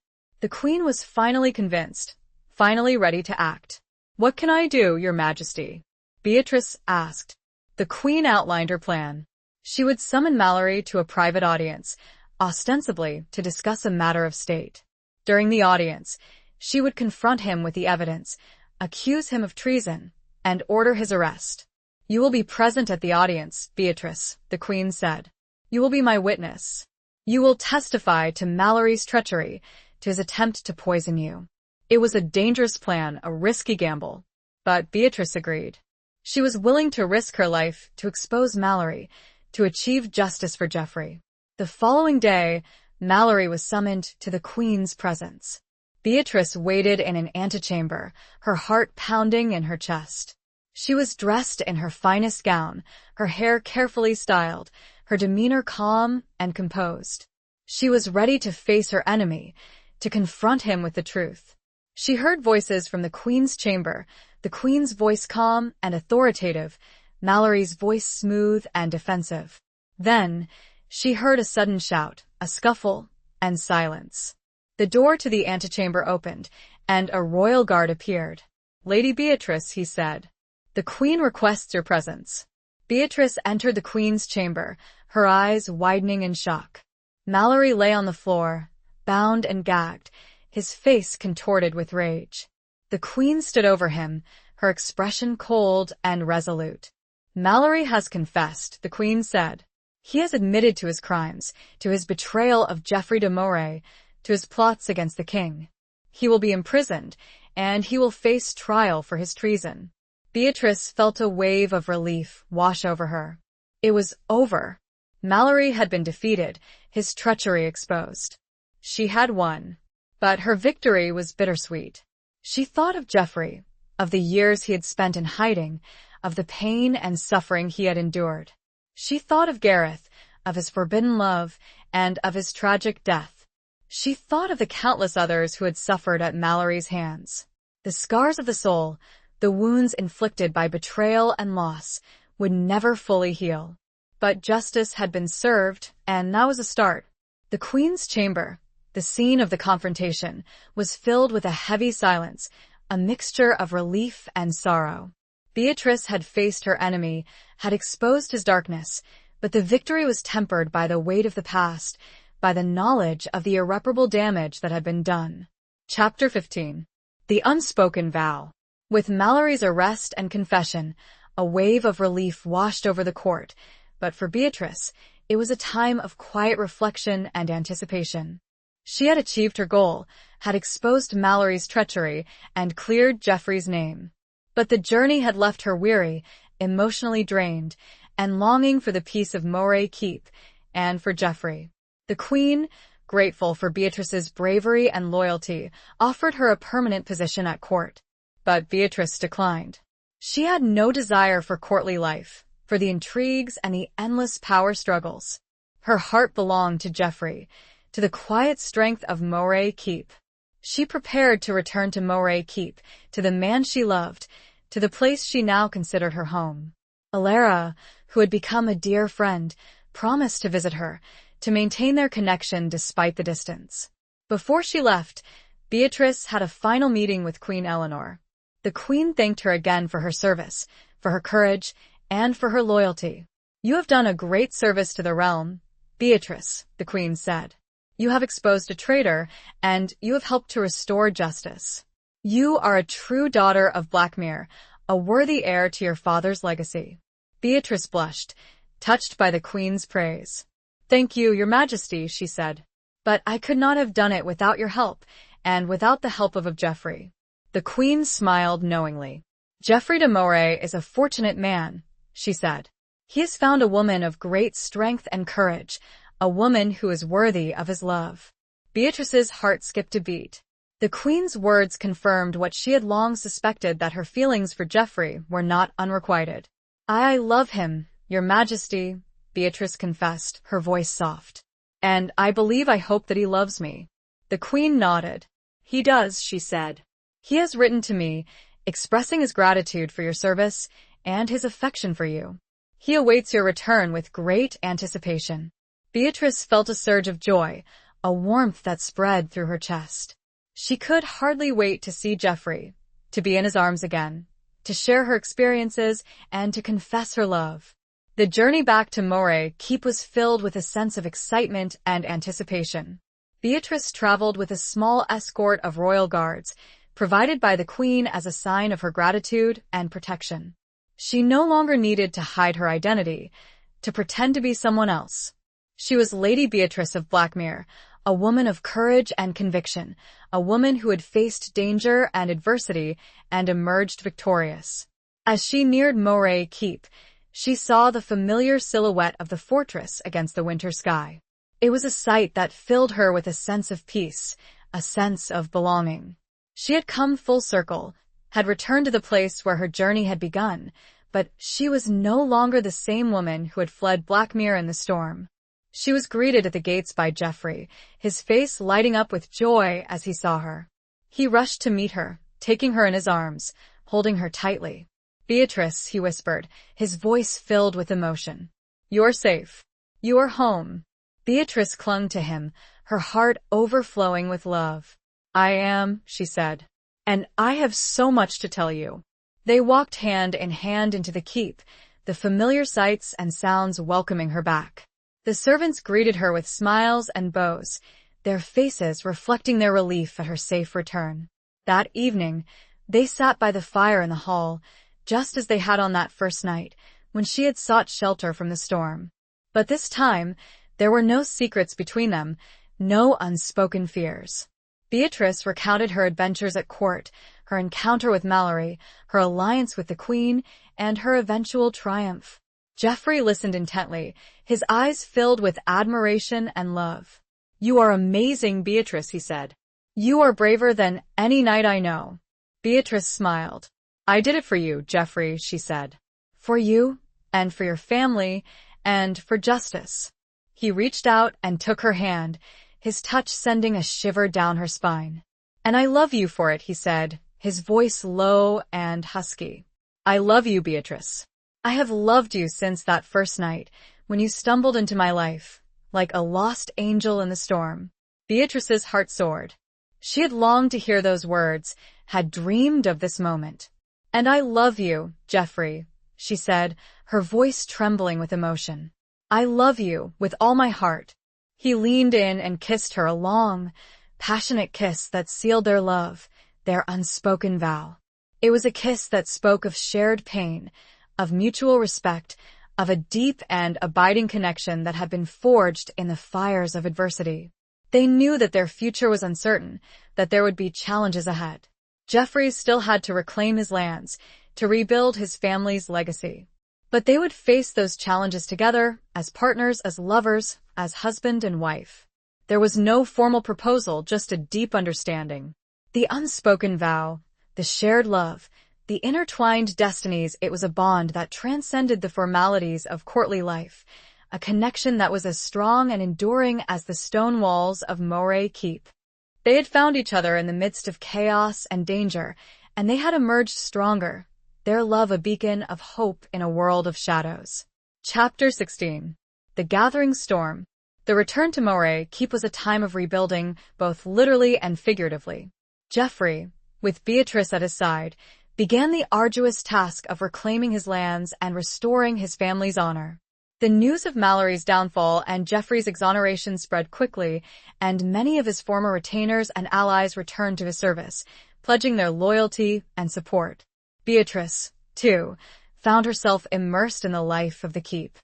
S1: The queen was finally convinced, finally ready to act. What can I do, your majesty? Beatrice asked. The queen outlined her plan. She would summon Mallory to a private audience, ostensibly to discuss a matter of state. During the audience, she would confront him with the evidence, accuse him of treason, and order his arrest. You will be present at the audience, Beatrice, the queen said. You will be my witness. You will testify to Mallory's treachery, to his attempt to poison you. It was a dangerous plan, a risky gamble. But Beatrice agreed. She was willing to risk her life to expose Mallory, to achieve justice for Geoffrey. The following day, Mallory was summoned to the queen's presence. Beatrice waited in an antechamber, her heart pounding in her chest. She was dressed in her finest gown, her hair carefully styled, her demeanor calm and composed. She was ready to face her enemy, to confront him with the truth. She heard voices from the queen's chamber, the queen's voice calm and authoritative, Mallory's voice smooth and defensive. Then, she heard a sudden shout, a scuffle, and silence. The door to the antechamber opened, and a royal guard appeared. Lady Beatrice, he said. The queen requests your presence. Beatrice entered the queen's chamber, her eyes widening in shock. Mallory lay on the floor, bound and gagged, his face contorted with rage. The queen stood over him, her expression cold and resolute. Mallory has confessed, the queen said. He has admitted to his crimes, to his betrayal of Geoffrey de Moray, to his plots against the king. He will be imprisoned, and he will face trial for his treason. Beatrice felt a wave of relief wash over her. It was over. Mallory had been defeated, his treachery exposed. She had won. But her victory was bittersweet. She thought of Geoffrey, of the years he had spent in hiding, of the pain and suffering he had endured. She thought of Gareth, of his forbidden love, and of his tragic death. She thought of the countless others who had suffered at Mallory's hands. The scars of the soul, the wounds inflicted by betrayal and loss, would never fully heal. But justice had been served, and now was a start. The queen's chamber, the scene of the confrontation, was filled with a heavy silence, a mixture of relief and sorrow. Beatrice had faced her enemy, had exposed his darkness, but the victory was tempered by the weight of the past, by the knowledge of the irreparable damage that had been done. Chapter 15. The Unspoken Vow. With Mallory's arrest and confession, a wave of relief washed over the court, but for Beatrice, it was a time of quiet reflection and anticipation. She had achieved her goal, had exposed Mallory's treachery, and cleared Geoffrey's name. But the journey had left her weary, emotionally drained, and longing for the peace of Moray Keep, and for Geoffrey. The queen, grateful for Beatrice's bravery and loyalty, offered her a permanent position at court. But Beatrice declined. She had no desire for courtly life, for the intrigues and the endless power struggles. Her heart belonged to Geoffrey, to the quiet strength of Moray Keep. She prepared to return to Moray Keep, to the man she loved, to the place she now considered her home. Alara, who had become a dear friend, promised to visit her, to maintain their connection despite the distance. Before she left, Beatrice had a final meeting with Queen Eleanor. The queen thanked her again for her service, for her courage, and for her loyalty. You have done a great service to the realm, Beatrice, the queen said. You have exposed a traitor, and you have helped to restore justice. You are a true daughter of Blackmere, a worthy heir to your father's legacy. Beatrice blushed, touched by the queen's praise. Thank you, your majesty, she said. But I could not have done it without your help, and without the help of Geoffrey. The queen smiled knowingly. Geoffrey de Moray is a fortunate man, she said. He has found a woman of great strength and courage, a woman who is worthy of his love. Beatrice's heart skipped a beat. The queen's words confirmed what she had long suspected, that her feelings for Geoffrey were not unrequited. I love him, your majesty, Beatrice confessed, her voice soft. And I hope that he loves me. The queen nodded. He does, she said. He has written to me, expressing his gratitude for your service and his affection for you. He awaits your return with great anticipation. Beatrice felt a surge of joy, a warmth that spread through her chest. She could hardly wait to see Geoffrey, to be in his arms again, to share her experiences, and to confess her love. The journey back to Moray Keep was filled with a sense of excitement and anticipation. Beatrice traveled with a small escort of royal guards, provided by the queen as a sign of her gratitude and protection. She no longer needed to hide her identity, to pretend to be someone else. She was Lady Beatrice of Blackmere, a woman of courage and conviction, a woman who had faced danger and adversity and emerged victorious. As she neared Moray Keep, she saw the familiar silhouette of the fortress against the winter sky. It was a sight that filled her with a sense of peace, a sense of belonging. She had come full circle, had returned to the place where her journey had begun, but she was no longer the same woman who had fled Blackmere in the storm. She was greeted at the gates by Geoffrey, his face lighting up with joy as he saw her. He rushed to meet her, taking her in his arms, holding her tightly. Beatrice, he whispered, his voice filled with emotion. You're safe. You are home. Beatrice clung to him, her heart overflowing with love. I am, she said. And I have so much to tell you. They walked hand in hand into the keep, the familiar sights and sounds welcoming her back. The servants greeted her with smiles and bows, their faces reflecting their relief at her safe return. That evening, they sat by the fire in the hall, just as they had on that first night, when she had sought shelter from the storm. But this time, there were no secrets between them, no unspoken fears. Beatrice recounted her adventures at court, her encounter with Mallory, her alliance with the queen, and her eventual triumph. Geoffrey listened intently, his eyes filled with admiration and love. You are amazing, Beatrice, he said. You are braver than any knight I know. Beatrice smiled. I did it for you, Geoffrey, she said. For you, and for your family, and for justice. He reached out and took her hand, his touch sending a shiver down her spine. And I love you for it, he said, his voice low and husky. I love you, Beatrice. I have loved you since that first night, when you stumbled into my life, like a lost angel in the storm. Beatrice's heart soared. She had longed to hear those words, had dreamed of this moment. And I love you, Geoffrey, she said, her voice trembling with emotion. I love you with all my heart. He leaned in and kissed her, a long, passionate kiss that sealed their love, their unspoken vow. It was a kiss that spoke of shared pain, of mutual respect, of a deep and abiding connection that had been forged in the fires of adversity. They knew that their future was uncertain, that there would be challenges ahead. Geoffrey still had to reclaim his lands, to rebuild his family's legacy. But they would face those challenges together, as partners, as lovers, as husband and wife. There was no formal proposal, just a deep understanding. The unspoken vow, the shared love, the intertwined destinies. It was a bond that transcended the formalities of courtly life, a connection that was as strong and enduring as the stone walls of Moray Keep. They had found each other in the midst of chaos and danger, and they had emerged stronger, their love a beacon of hope in a world of shadows. Chapter 16. The Gathering Storm. The return to Moray Keep was a time of rebuilding, both literally and figuratively. Geoffrey, with Beatrice at his side, began the arduous task of reclaiming his lands and restoring his family's honor. The news of Mallory's downfall and Geoffrey's exoneration spread quickly, and many of his former retainers and allies returned to his service, pledging their loyalty and support. Beatrice, too, found herself immersed in the life of the keep.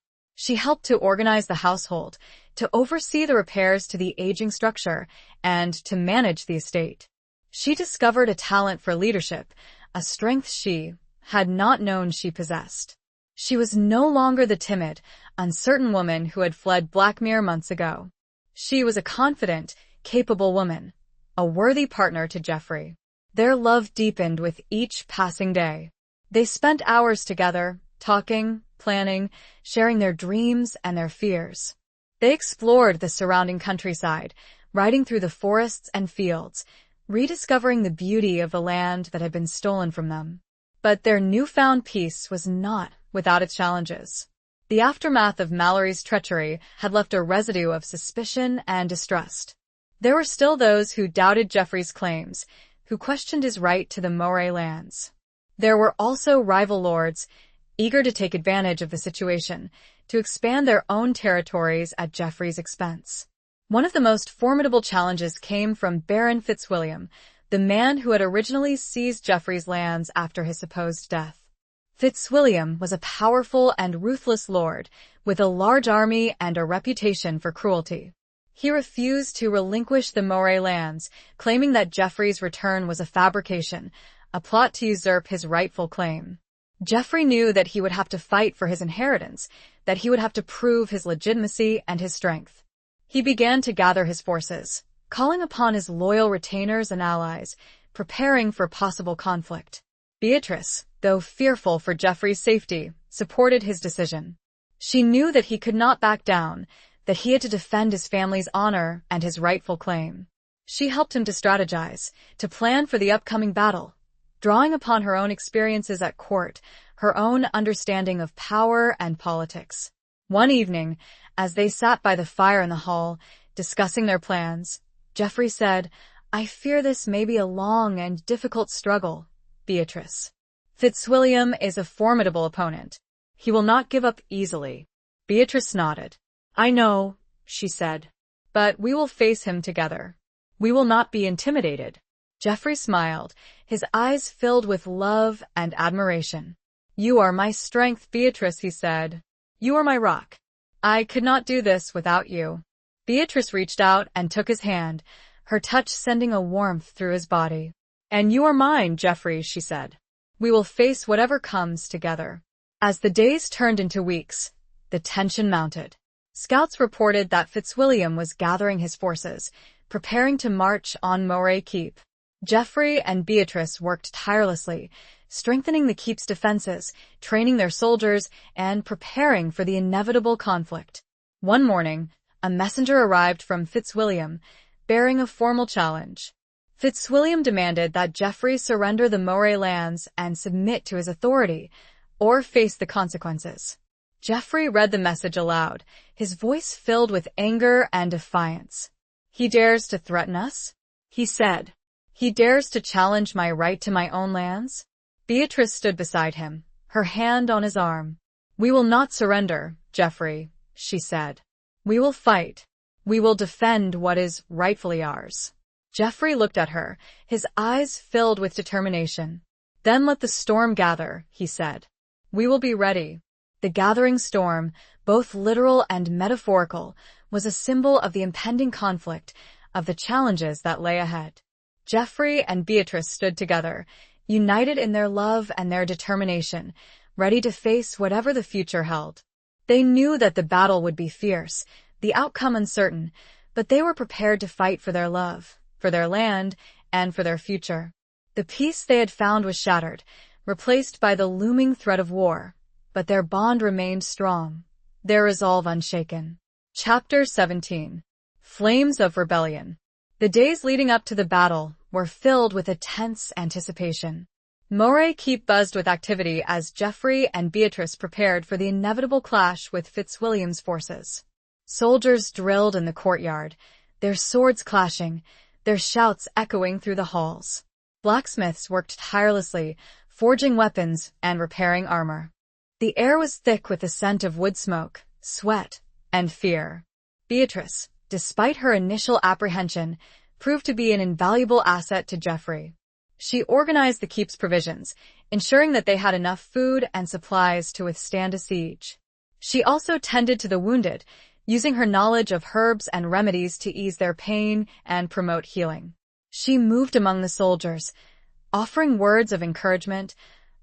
S1: She helped to organize the household, to oversee the repairs to the aging structure, and to manage the estate. She discovered a talent for leadership, a strength she had not known she possessed. She was no longer the timid, uncertain woman who had fled Blackmere months ago. She was a confident, capable woman, a worthy partner to Geoffrey. Their love deepened with each passing day. They spent hours together, talking, planning, sharing their dreams and their fears. They explored the surrounding countryside, riding through the forests and fields, rediscovering the beauty of the land that had been stolen from them. But their newfound peace was not without its challenges. The aftermath of Mallory's treachery had left a residue of suspicion and distrust. There were still those who doubted Geoffrey's claims, who questioned his right to the Moray lands. There were also rival lords, eager to take advantage of the situation, to expand their own territories at Geoffrey's expense. One of the most formidable challenges came from Baron Fitzwilliam, the man who had originally seized Geoffrey's lands after his supposed death. Fitzwilliam was a powerful and ruthless lord, with a large army and a reputation for cruelty. He refused to relinquish the Moray lands, claiming that Geoffrey's return was a fabrication, a plot to usurp his rightful claim. Geoffrey knew that he would have to fight for his inheritance, that he would have to prove his legitimacy and his strength. He began to gather his forces, calling upon his loyal retainers and allies, preparing for possible conflict. Beatrice, though fearful for Geoffrey's safety, supported his decision. She knew that he could not back down, that he had to defend his family's honor and his rightful claim. She helped him to strategize, to plan for the upcoming battle, drawing upon her own experiences at court, her own understanding of power and politics. One evening, as they sat by the fire in the hall, discussing their plans, Geoffrey said, "I fear this may be a long and difficult struggle, Beatrice. Fitzwilliam is a formidable opponent. He will not give up easily." Beatrice nodded. "I know," she said. "But we will face him together. We will not be intimidated." Geoffrey smiled, his eyes filled with love and admiration. "You are my strength, Beatrice," he said. "You are my rock. I could not do this without you." Beatrice reached out and took his hand, her touch sending a warmth through his body. "And you are mine, Geoffrey," she said. "We will face whatever comes together." As the days turned into weeks, the tension mounted. Scouts reported that Fitzwilliam was gathering his forces, preparing to march on Moray Keep. Geoffrey and Beatrice worked tirelessly, strengthening the keep's defenses, training their soldiers, and preparing for the inevitable conflict. One morning, a messenger arrived from Fitzwilliam, bearing a formal challenge. Fitzwilliam demanded that Geoffrey surrender the Moray lands and submit to his authority, or face the consequences. Geoffrey read the message aloud, his voice filled with anger and defiance. "He dares to threaten us?" he said. "He dares to challenge my right to my own lands?" Beatrice stood beside him, her hand on his arm. "We will not surrender, Geoffrey," she said. "We will fight. We will defend what is rightfully ours." Geoffrey looked at her, his eyes filled with determination. "Then let the storm gather," he said. "We will be ready." The gathering storm, both literal and metaphorical, was a symbol of the impending conflict, of the challenges that lay ahead. Geoffrey and Beatrice stood together, united in their love and their determination, ready to face whatever the future held. They knew that the battle would be fierce, the outcome uncertain, but they were prepared to fight for their love, for their land, and for their future. The peace they had found was shattered, replaced by the looming threat of war, but their bond remained strong, their resolve unshaken. Chapter 17. Flames of Rebellion. The days leading up to the battle were filled with a tense anticipation. Moray Keep buzzed with activity as Geoffrey and Beatrice prepared for the inevitable clash with Fitzwilliam's forces. Soldiers drilled in the courtyard, their swords clashing, their shouts echoing through the halls. Blacksmiths worked tirelessly, forging weapons and repairing armor. The air was thick with the scent of wood smoke, sweat, and fear. Beatrice, despite her initial apprehension, proved to be an invaluable asset to Geoffrey. She organized the keep's provisions, ensuring that they had enough food and supplies to withstand a siege. She also tended to the wounded, using her knowledge of herbs and remedies to ease their pain and promote healing. She moved among the soldiers, offering words of encouragement,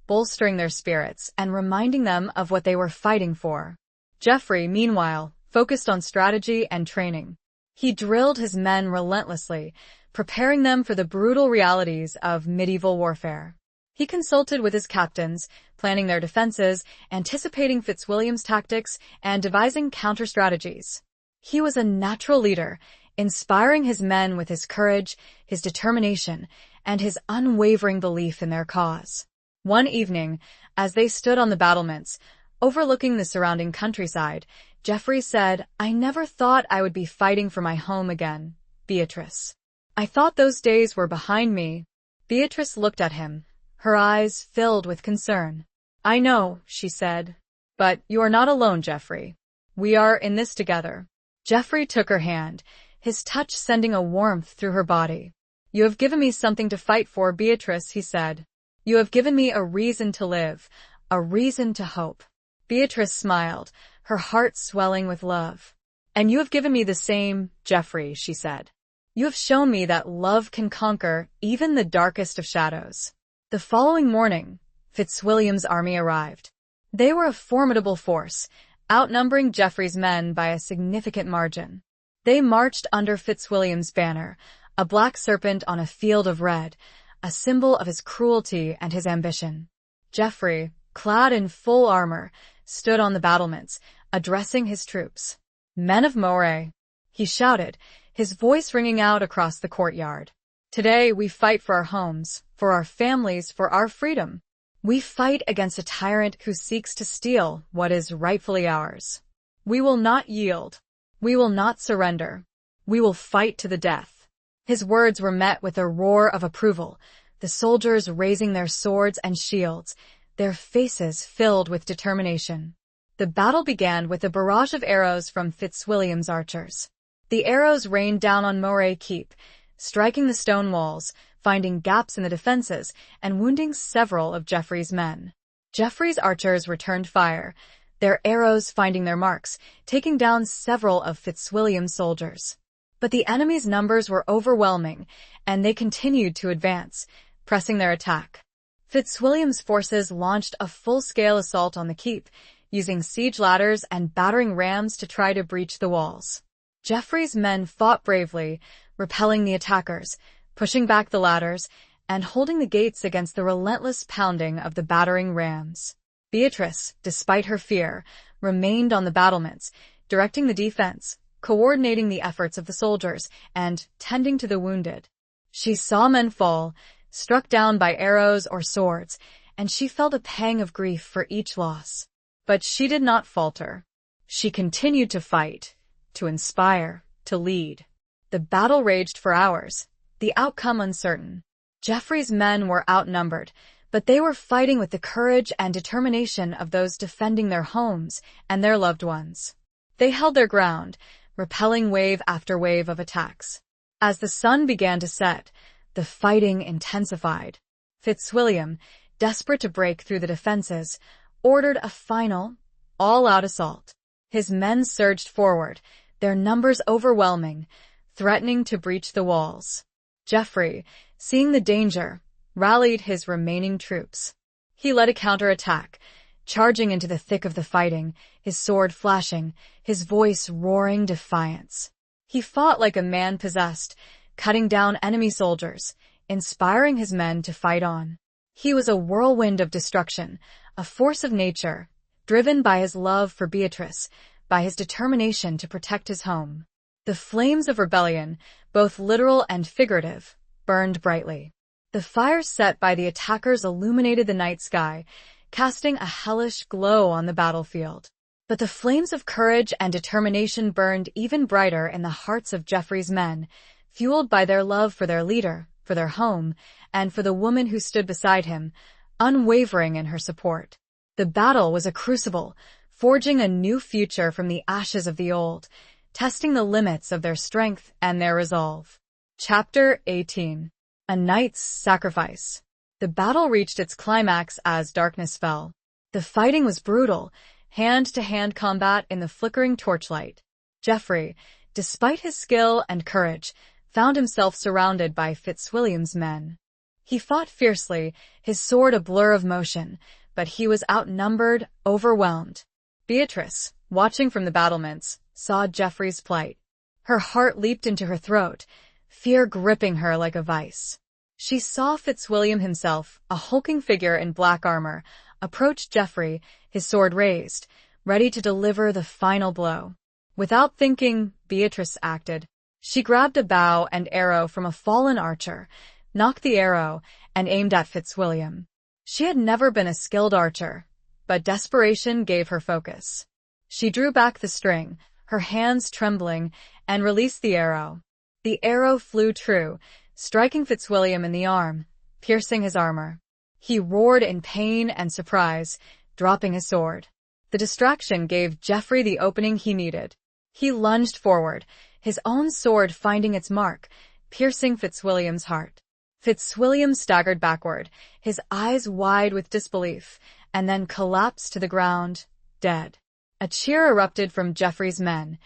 S1: bolstering their spirits, and reminding them of what they were fighting for. Geoffrey, meanwhile, focused on strategy and training. He drilled his men relentlessly, preparing them for the brutal realities of medieval warfare. He consulted with his captains, planning their defenses, anticipating Fitzwilliam's tactics, and devising counter-strategies. He was a natural leader, inspiring his men with his courage, his determination, and his unwavering belief in their cause. One evening, as they stood on the battlements, overlooking the surrounding countryside, Geoffrey said, "I never thought I would be fighting for my home again, Beatrice. I thought those days were behind me." Beatrice looked at him, her eyes filled with concern. "I know," she said. "But you are not alone, Geoffrey. We are in this together." Geoffrey took her hand, his touch sending a warmth through her body. "You have given me something to fight for, Beatrice," he said. "You have given me a reason to live, a reason to hope." Beatrice smiled, her heart swelling with love. "And you have given me the same, Geoffrey," she said. "You have shown me that love can conquer even the darkest of shadows." The following morning, Fitzwilliam's army arrived. They were a formidable force, outnumbering Geoffrey's men by a significant margin. They marched under Fitzwilliam's banner, a black serpent on a field of red, a symbol of his cruelty and his ambition. Geoffrey, clad in full armor, stood on the battlements, addressing his troops. "Men of Moray," he shouted, his voice ringing out across the courtyard. "Today we fight for our homes, for our families, for our freedom. We fight against a tyrant who seeks to steal what is rightfully ours. We will not yield. We will not surrender. We will fight to the death." His words were met with a roar of approval, the soldiers raising their swords and shields, their faces filled with determination. The battle began with a barrage of arrows from Fitzwilliam's archers. The arrows rained down on Moray Keep, striking the stone walls, finding gaps in the defenses, and wounding several of Geoffrey's men. Geoffrey's archers returned fire, their arrows finding their marks, taking down several of Fitzwilliam's soldiers. But the enemy's numbers were overwhelming, and they continued to advance, pressing their attack. Fitzwilliam's forces launched a full-scale assault on the keep, using siege ladders and battering rams to try to breach the walls. Geoffrey's men fought bravely, repelling the attackers, pushing back the ladders, and holding the gates against the relentless pounding of the battering rams. Beatrice, despite her fear, remained on the battlements, directing the defense, coordinating the efforts of the soldiers, and tending to the wounded. She saw men fall, struck down by arrows or swords, and she felt a pang of grief for each loss. But she did not falter. She continued to fight, to inspire, to lead. The battle raged for hours, the outcome uncertain. Geoffrey's men were outnumbered, but they were fighting with the courage and determination of those defending their homes and their loved ones. They held their ground, repelling wave after wave of attacks. As the sun began to set, the fighting intensified. Fitzwilliam, desperate to break through the defenses, ordered a final, all-out assault. His men surged forward, their numbers overwhelming, threatening to breach the walls. Geoffrey, seeing the danger, rallied his remaining troops. He led a counterattack, charging into the thick of the fighting, his sword flashing, his voice roaring defiance. He fought like a man possessed, cutting down enemy soldiers, inspiring his men to fight on. He was a whirlwind of destruction, a force of nature, driven by his love for Beatrice, by his determination to protect his home. The flames of rebellion, both literal and figurative, burned brightly. The fires set by the attackers illuminated the night sky, casting a hellish glow on the battlefield. But the flames of courage and determination burned even brighter in the hearts of Geoffrey's men, fueled by their love for their leader, for their home, and for the woman who stood beside him, unwavering in her support. The battle was a crucible, forging a new future from the ashes of the old, testing the limits of their strength and their resolve. Chapter 18. A Knight's Sacrifice. The battle reached its climax as darkness fell. The fighting was brutal, hand-to-hand combat in the flickering torchlight. Geoffrey, despite his skill and courage, found himself surrounded by Fitzwilliam's men. He fought fiercely, his sword a blur of motion, but he was outnumbered, overwhelmed. Beatrice, watching from the battlements, saw Geoffrey's plight. Her heart leaped into her throat, fear gripping her like a vice. She saw Fitzwilliam himself, a hulking figure in black armor, approach Geoffrey, his sword raised, ready to deliver the final blow. Without thinking, Beatrice acted. She grabbed a bow and arrow from a fallen archer, knocked the arrow, and aimed at Fitzwilliam. She had never been a skilled archer, but desperation gave her focus. She drew back the string, her hands trembling, and released the arrow. The arrow flew true, striking Fitzwilliam in the arm, piercing his armor. He roared in pain and surprise, dropping his sword. The distraction gave Geoffrey the opening he needed. He lunged forward, his own sword finding its mark, piercing Fitzwilliam's heart. Fitzwilliam staggered backward, his eyes wide with disbelief, and then collapsed to the ground, dead. A cheer erupted from Geoffrey's men,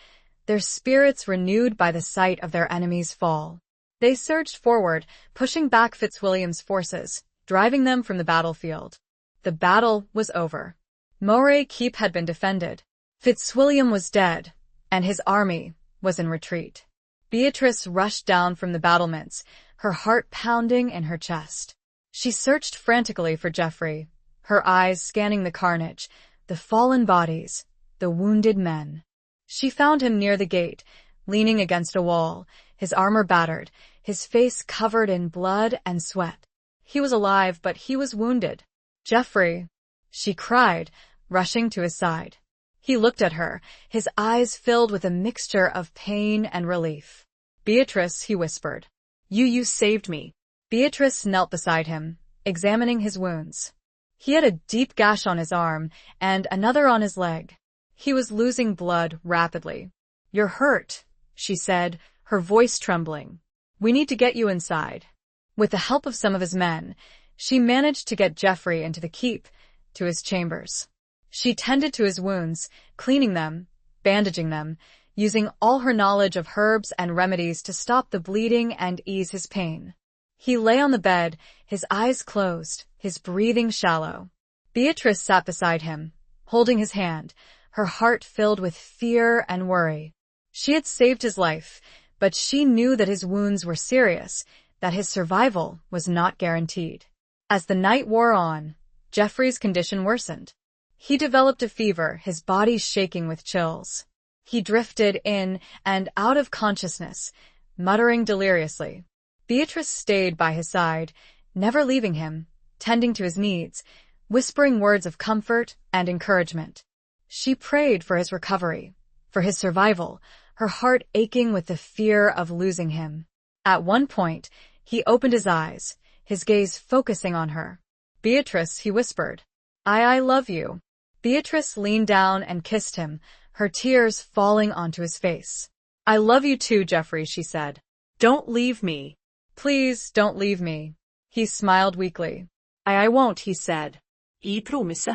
S1: their spirits renewed by the sight of their enemy's fall. They surged forward, pushing back Fitzwilliam's forces, driving them from the battlefield. The battle was over. Moray Keep had been defended. Fitzwilliam was dead, and his army was in retreat. Beatrice rushed down from the battlements, her heart pounding in her chest. She searched frantically for Geoffrey, her eyes scanning the carnage, the fallen bodies, the wounded men. She found him near the gate, leaning against a wall, his armor battered, his face covered in blood and sweat. He was alive, but he was wounded. "Geoffrey," she cried, rushing to his side. He looked at her, his eyes filled with a mixture of pain and relief. "Beatrice," he whispered. You saved me." Beatrice knelt beside him, examining his wounds. He had a deep gash on his arm and another on his leg. He was losing blood rapidly. "You're hurt," she said, her voice trembling. "We need to get you inside." With the help of some of his men, she managed to get Geoffrey into the keep, to his chambers. She tended to his wounds, cleaning them, bandaging them, using all her knowledge of herbs and remedies to stop the bleeding and ease his pain. He lay on the bed, his eyes closed, his breathing shallow. Beatrice sat beside him, holding his hand, her heart filled with fear and worry. She had saved his life, but she knew that his wounds were serious, that his survival was not guaranteed. As the night wore on, Geoffrey's condition worsened. He developed a fever, his body shaking with chills. He drifted in and out of consciousness, muttering deliriously. Beatrice stayed by his side, never leaving him, tending to his needs, whispering words of comfort and encouragement. She prayed for his recovery, for his survival, her heart aching with the fear of losing him. At one point, he opened his eyes, his gaze focusing on her. "Beatrice," he whispered. I love you." Beatrice leaned down and kissed him, her tears falling onto his face. "I love you too, Geoffrey," she said. "Don't leave me." "Please, don't leave me." He smiled weakly. I won't," he said.
S2: I promise.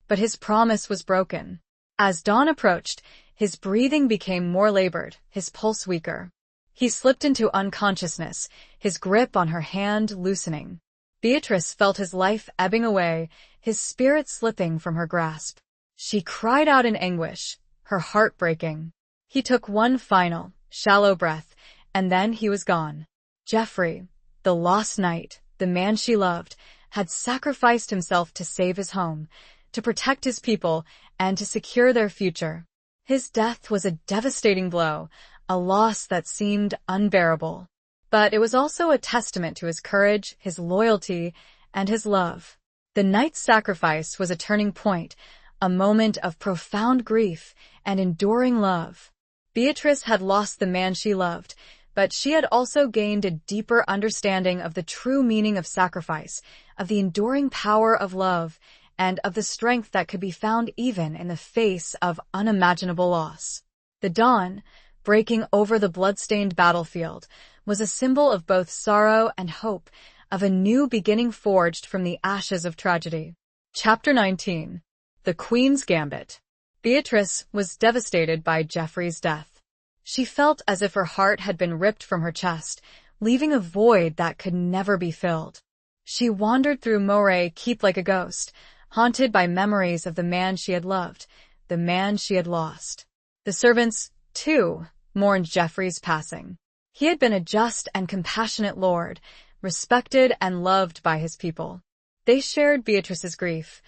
S1: But his promise was broken. As dawn approached, his breathing became more labored, his pulse weaker. He slipped into unconsciousness, his grip on her hand loosening. Beatrice felt his life ebbing away, his spirit slipping from her grasp. She cried out in anguish, her heart breaking. He took one final, shallow breath, and then he was gone. Geoffrey, the lost knight, the man she loved, had sacrificed himself to save his home, to protect his people, and to secure their future. His death was a devastating blow, a loss that seemed unbearable. But it was also a testament to his courage, his loyalty, and his love. The knight's sacrifice was a turning point, a moment of profound grief and enduring love. Beatrice had lost the man she loved, but she had also gained a deeper understanding of the true meaning of sacrifice, of the enduring power of love, and of the strength that could be found even in the face of unimaginable loss. The dawn, breaking over the blood-stained battlefield, was a symbol of both sorrow and hope, of a new beginning forged from the ashes of tragedy. Chapter 19. The Queen's Gambit. Beatrice was devastated by Geoffrey's death. She felt as if her heart had been ripped from her chest, leaving a void that could never be filled. She wandered through Moray Keep like a ghost, haunted by memories of the man she had loved, the man she had lost. The servants, too, mourned Geoffrey's passing. He had been a just and compassionate lord, respected and loved by his people. They shared Beatrice's grief,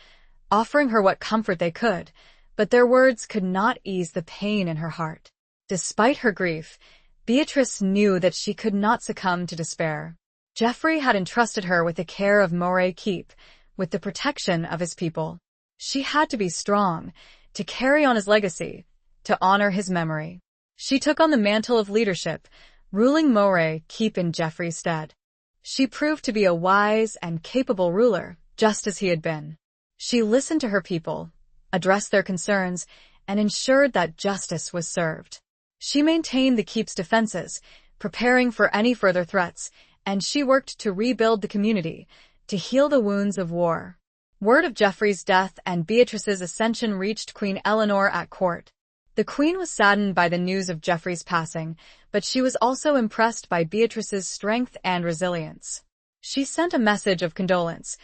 S1: offering her what comfort they could, but their words could not ease the pain in her heart. Despite her grief, Beatrice knew that she could not succumb to despair. Geoffrey had entrusted her with the care of Moray Keep, with the protection of his people. She had to be strong, to carry on his legacy, to honor his memory. She took on the mantle of leadership, ruling Moray Keep in Geoffrey's stead. She proved to be a wise and capable ruler, just as he had been. She listened to her people, addressed their concerns, and ensured that justice was served. She maintained the keep's defenses, preparing for any further threats, and she worked to rebuild the community, to heal the wounds of war. Word of Geoffrey's death and Beatrice's ascension reached Queen Eleanor at court. The queen was saddened by the news of Geoffrey's passing, but she was also impressed by Beatrice's strength and resilience. She sent a message of condolence,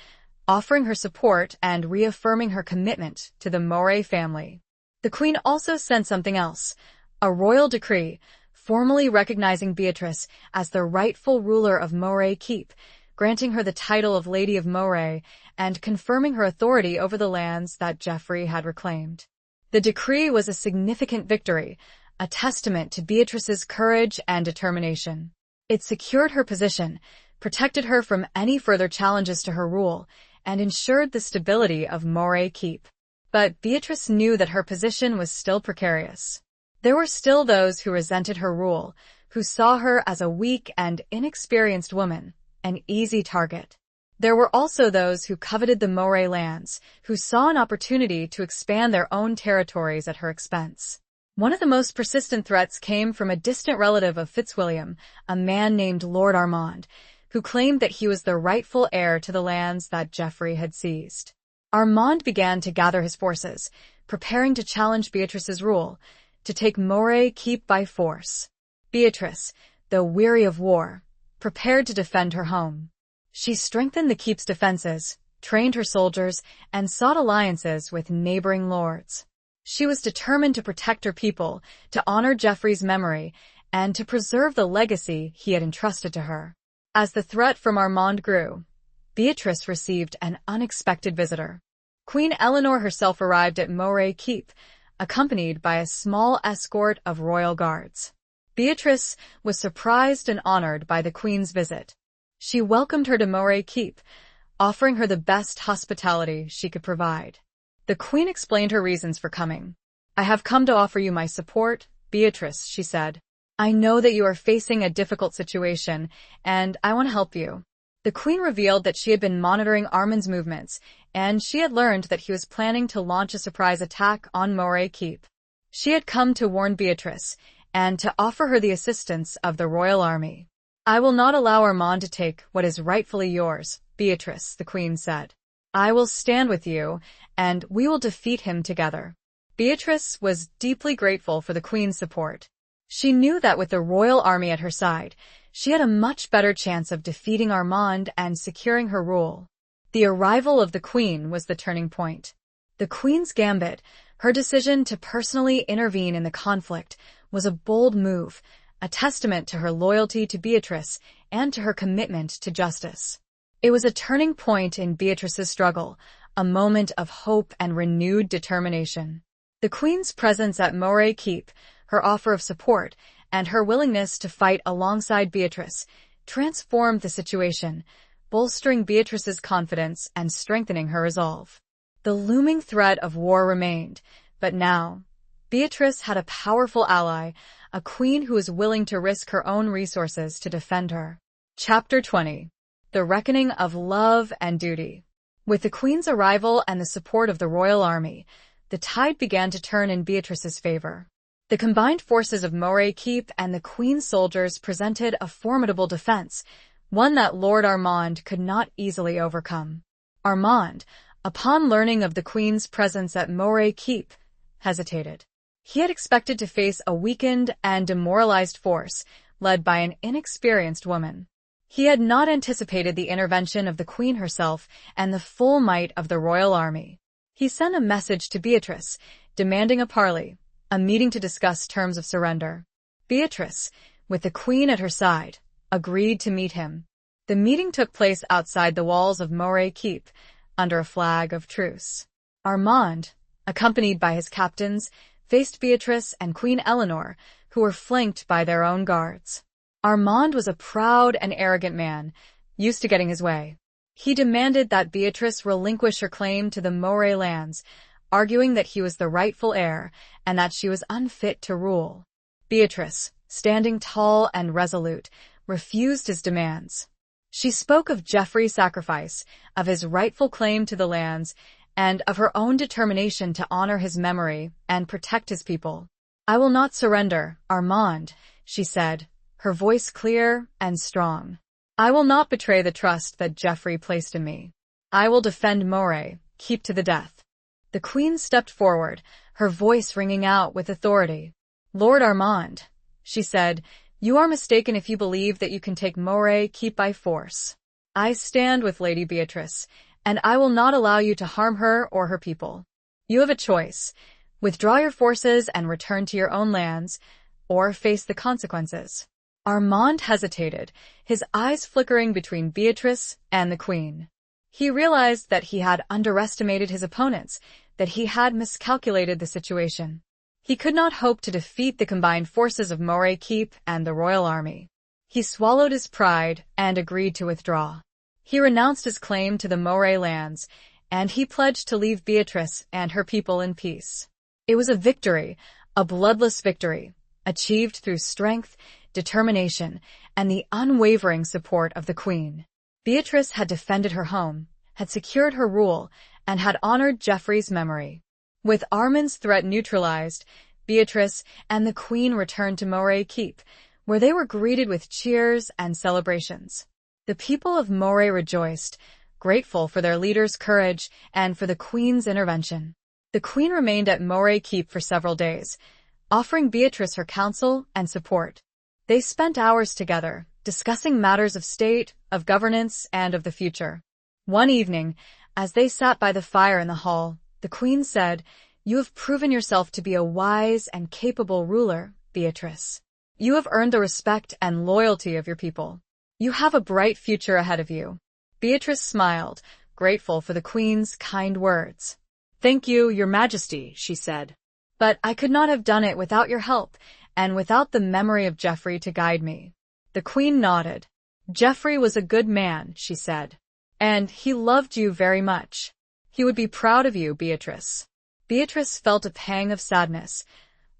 S1: offering her support and reaffirming her commitment to the Moray family. The queen also sent something else, a royal decree, formally recognizing Beatrice as the rightful ruler of Moray Keep, granting her the title of Lady of Moray and confirming her authority over the lands that Geoffrey had reclaimed. The decree was a significant victory, a testament to Beatrice's courage and determination. It secured her position, protected her from any further challenges to her rule, and ensured the stability of Moray Keep. But Beatrice knew that her position was still precarious. There were still those who resented her rule, who saw her as a weak and inexperienced woman, an easy target. There were also those who coveted the Moray lands, who saw an opportunity to expand their own territories at her expense. One of the most persistent threats came from a distant relative of Fitzwilliam, a man named Lord Armand, who claimed that he was the rightful heir to the lands that Geoffrey had seized. Armand began to gather his forces, preparing to challenge Beatrice's rule, to take Moray Keep by force. Beatrice, though weary of war, prepared to defend her home. She strengthened the keep's defenses, trained her soldiers, and sought alliances with neighboring lords. She was determined to protect her people, to honor Geoffrey's memory, and to preserve the legacy he had entrusted to her. As the threat from Armand grew, Beatrice received an unexpected visitor. Queen Eleanor herself arrived at Moray Keep, accompanied by a small escort of royal guards. Beatrice was surprised and honored by the queen's visit. She welcomed her to Moray Keep, offering her the best hospitality she could provide. The queen explained her reasons for coming. "I have come to offer you my support, Beatrice," she said. "I know that you are facing a difficult situation, and I want to help you." The queen revealed that she had been monitoring Armand's movements, and she had learned that he was planning to launch a surprise attack on Moray Keep. She had come to warn Beatrice, and to offer her the assistance of the royal army. "I will not allow Armand to take what is rightfully yours, Beatrice," the queen said. "I will stand with you, and we will defeat him together." Beatrice was deeply grateful for the queen's support. She knew that with the royal army at her side, she had a much better chance of defeating Armand and securing her rule. The arrival of the queen was the turning point. The queen's gambit, her decision to personally intervene in the conflict, was a bold move, a testament to her loyalty to Beatrice and to her commitment to justice. It was a turning point in Beatrice's struggle, a moment of hope and renewed determination. The queen's presence at Moray Keep, her offer of support, and her willingness to fight alongside Beatrice transformed the situation, bolstering Beatrice's confidence and strengthening her resolve. The looming threat of war remained, but now, Beatrice had a powerful ally, a queen who was willing to risk her own resources to defend her. Chapter 20. The Reckoning of Love and Duty. With the queen's arrival and the support of the royal army, the tide began to turn in Beatrice's favor. The combined forces of Moray Keep and the queen's soldiers presented a formidable defense, one that Lord Armand could not easily overcome. Armand, upon learning of the queen's presence at Moray Keep, hesitated. He had expected to face a weakened and demoralized force, led by an inexperienced woman. He had not anticipated the intervention of the Queen herself and the full might of the royal army. He sent a message to Beatrice, demanding a parley, a meeting to discuss terms of surrender. Beatrice, with the Queen at her side, agreed to meet him. The meeting took place outside the walls of Moray Keep, under a flag of truce. Armand, accompanied by his captains, faced Beatrice and Queen Eleanor, who were flanked by their own guards. Armand was a proud and arrogant man, used to getting his way. He demanded that Beatrice relinquish her claim to the Moray lands, arguing that he was the rightful heir and that she was unfit to rule. Beatrice, standing tall and resolute, refused his demands. She spoke of Geoffrey's sacrifice, of his rightful claim to the lands, and of her own determination to honor his memory and protect his people. "I will not surrender, Armand," she said, her voice clear and strong. "I will not betray the trust that Geoffrey placed in me. I will defend Moray, Keep to the death." The Queen stepped forward, her voice ringing out with authority. "Lord Armand," she said, "you are mistaken if you believe that you can take Moray Keep by force. I stand with Lady Beatrice, and I will not allow you to harm her or her people. You have a choice. Withdraw your forces and return to your own lands, or face the consequences." Armand hesitated, his eyes flickering between Beatrice and the Queen. He realized that he had underestimated his opponents, that he had miscalculated the situation. He could not hope to defeat the combined forces of Moray Keep and the royal army. He swallowed his pride and agreed to withdraw. He renounced his claim to the Moray lands, and he pledged to leave Beatrice and her people in peace. It was a victory, a bloodless victory, achieved through strength, determination, and the unwavering support of the Queen. Beatrice had defended her home, had secured her rule, and had honored Geoffrey's memory. With Armand's threat neutralized, Beatrice and the Queen returned to Moray Keep, where they were greeted with cheers and celebrations. The people of Moray rejoiced, grateful for their leader's courage and for the Queen's intervention. The Queen remained at Moray Keep for several days, offering Beatrice her counsel and support. They spent hours together, discussing matters of state, of governance, and of the future. One evening, as they sat by the fire in the hall, the Queen said, "You have proven yourself to be a wise and capable ruler, Beatrice. You have earned the respect and loyalty of your people. You have a bright future ahead of you." Beatrice smiled, grateful for the Queen's kind words.
S2: "Thank you, Your Majesty," she said.
S1: "But I could not have done it without your help, and without the memory of Geoffrey to guide me." The Queen nodded. "Geoffrey was a good man," she said. "And he loved you very much. He would be proud of you, Beatrice." Beatrice felt a pang of sadness,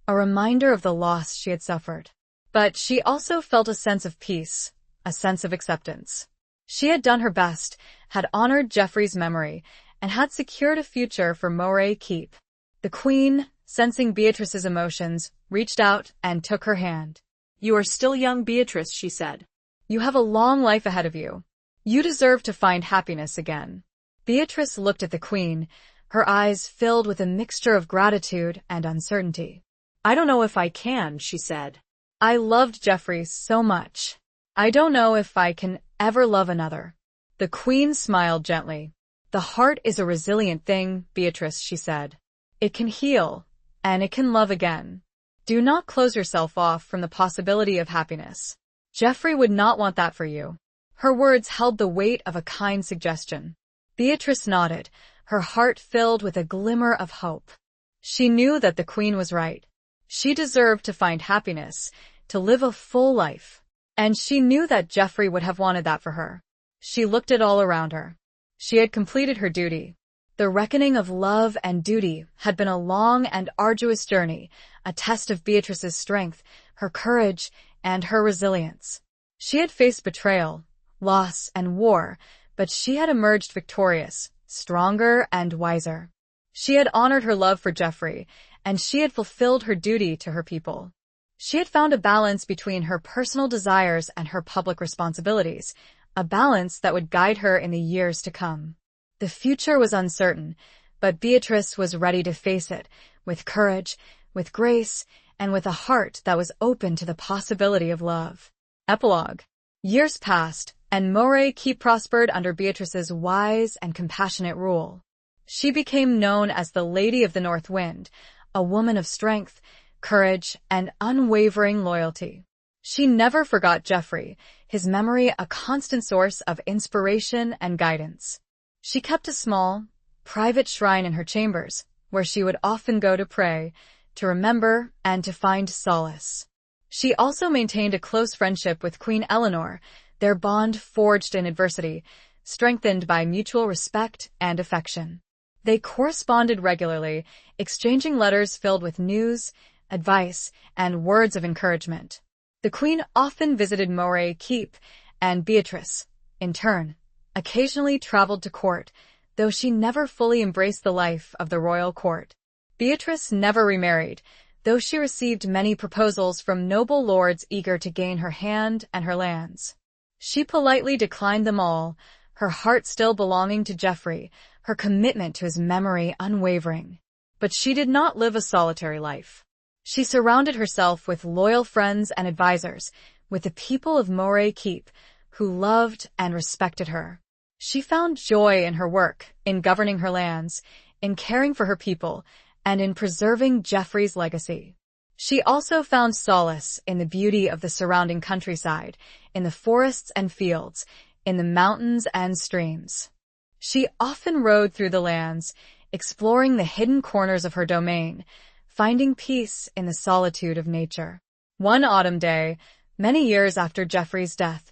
S1: a reminder of the loss she had suffered. But she also felt a sense of peace, a sense of acceptance. She had done her best, had honored Geoffrey's memory, and had secured a future for Moray Keep. The Queen, sensing Beatrice's emotions, reached out and took her hand.
S2: "You are still young, Beatrice," she said.
S1: "You have a long life ahead of you. You deserve to find happiness again." Beatrice looked at the Queen, her eyes filled with a mixture of gratitude and uncertainty.
S2: "I don't know if I can," she said.
S1: "I loved Geoffrey so much. I don't know if I can ever love another." The Queen smiled gently. "The heart is a resilient thing, Beatrice," she said. "It can heal, and it can love again. Do not close yourself off from the possibility of happiness. Geoffrey would not want that for you." Her words held the weight of a kind suggestion. Beatrice nodded, her heart filled with a glimmer of hope. She knew that the Queen was right. She deserved to find happiness, to live a full life. And she knew that Geoffrey would have wanted that for her. She looked at all around her. She had completed her duty. The reckoning of love and duty had been a long and arduous journey, a test of Beatrice's strength, her courage, and her resilience. She had faced betrayal, loss, and war, but she had emerged victorious, stronger and wiser. She had honored her love for Geoffrey, and she had fulfilled her duty to her people. She had found a balance between her personal desires and her public responsibilities, a balance that would guide her in the years to come. The future was uncertain, But Beatrice was ready to face it, with courage, with grace, and with a heart that was open to the possibility of love. Epilogue. Years passed, and Moray Keep prospered under Beatrice's wise and compassionate rule. She became known as the Lady of the North Wind, a woman of strength, courage, and unwavering loyalty. She never forgot Geoffrey, his memory a constant source of inspiration and guidance. She kept a small, private shrine in her chambers, where she would often go to pray, to remember, and to find solace. She also maintained a close friendship with Queen Eleanor, their bond forged in adversity, strengthened by mutual respect and affection. They corresponded regularly, exchanging letters filled with news, advice, and words of encouragement. The Queen often visited Moray Keep, and Beatrice, in turn, occasionally traveled to court, though she never fully embraced the life of the royal court. Beatrice never remarried, though she received many proposals from noble lords eager to gain her hand and her lands. She politely declined them all, her heart still belonging to Geoffrey, her commitment to his memory unwavering. But she did not live a solitary life. She surrounded herself with loyal friends and advisors, with the people of Moray Keep, who loved and respected her. She found joy in her work, in governing her lands, in caring for her people, and in preserving Geoffrey's legacy. She also found solace in the beauty of the surrounding countryside, in the forests and fields, in the mountains and streams. She often rode through the lands, exploring the hidden corners of her domain, finding peace in the solitude of nature. One autumn day, many years after Geoffrey's death,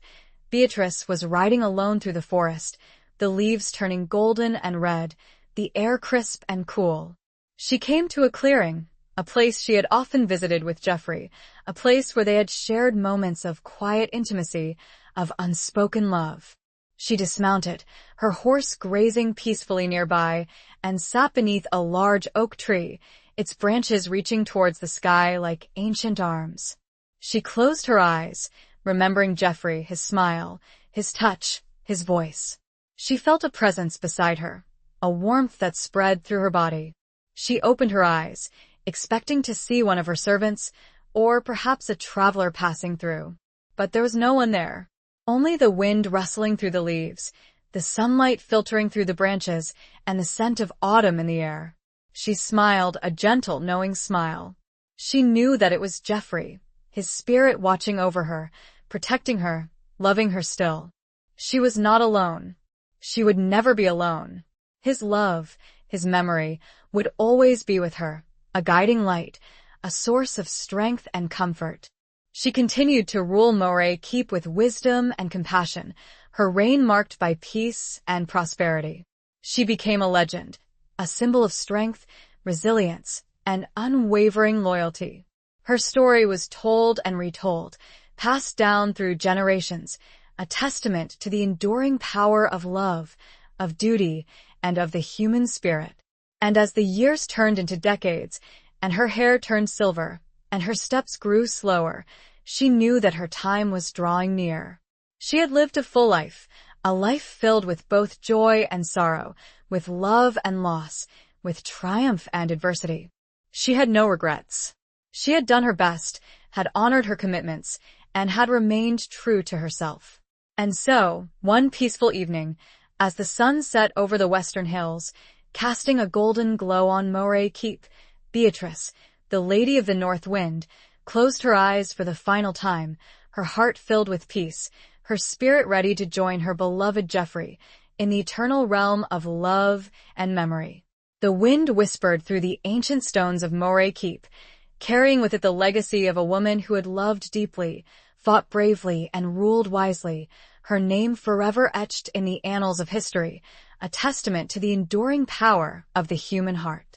S1: Beatrice was riding alone through the forest, the leaves turning golden and red, the air crisp and cool. She came to a clearing, a place she had often visited with Geoffrey, a place where they had shared moments of quiet intimacy, of unspoken love. She dismounted, her horse grazing peacefully nearby, and sat beneath a large oak tree, its branches reaching towards the sky like ancient arms. She closed her eyes, remembering Geoffrey, his smile, his touch, his voice. She felt a presence beside her, a warmth that spread through her body. She opened her eyes, expecting to see one of her servants, or perhaps a traveler passing through. But there was no one there. Only the wind rustling through the leaves, the sunlight filtering through the branches, and the scent of autumn in the air. She smiled, a gentle, knowing smile. She knew that it was Geoffrey, his spirit watching over her, protecting her, loving her still. She was not alone. She would never be alone. His love, his memory, would always be with her, a guiding light, a source of strength and comfort. She continued to rule Moray Keep with wisdom and compassion, her reign marked by peace and prosperity. She became a legend, a symbol of strength, resilience, and unwavering loyalty. Her story was told and retold, passed down through generations, a testament to the enduring power of love, of duty, and of the human spirit. And as the years turned into decades, and her hair turned silver, and her steps grew slower, she knew that her time was drawing near. She had lived a full life, a life filled with both joy and sorrow, with love and loss, with triumph and adversity. She had no regrets. She had done her best, had honored her commitments, and had remained true to herself. And so, one peaceful evening, as the sun set over the western hills, casting a golden glow on Moray Keep, Beatrice, the Lady of the North Wind, closed her eyes for the final time, her heart filled with peace, her spirit ready to join her beloved Geoffrey in the eternal realm of love and memory. The wind whispered through the ancient stones of Moray Keep, carrying with it the legacy of a woman who had loved deeply, fought bravely, and ruled wisely, her name forever etched in the annals of history, a testament to the enduring power of the human heart.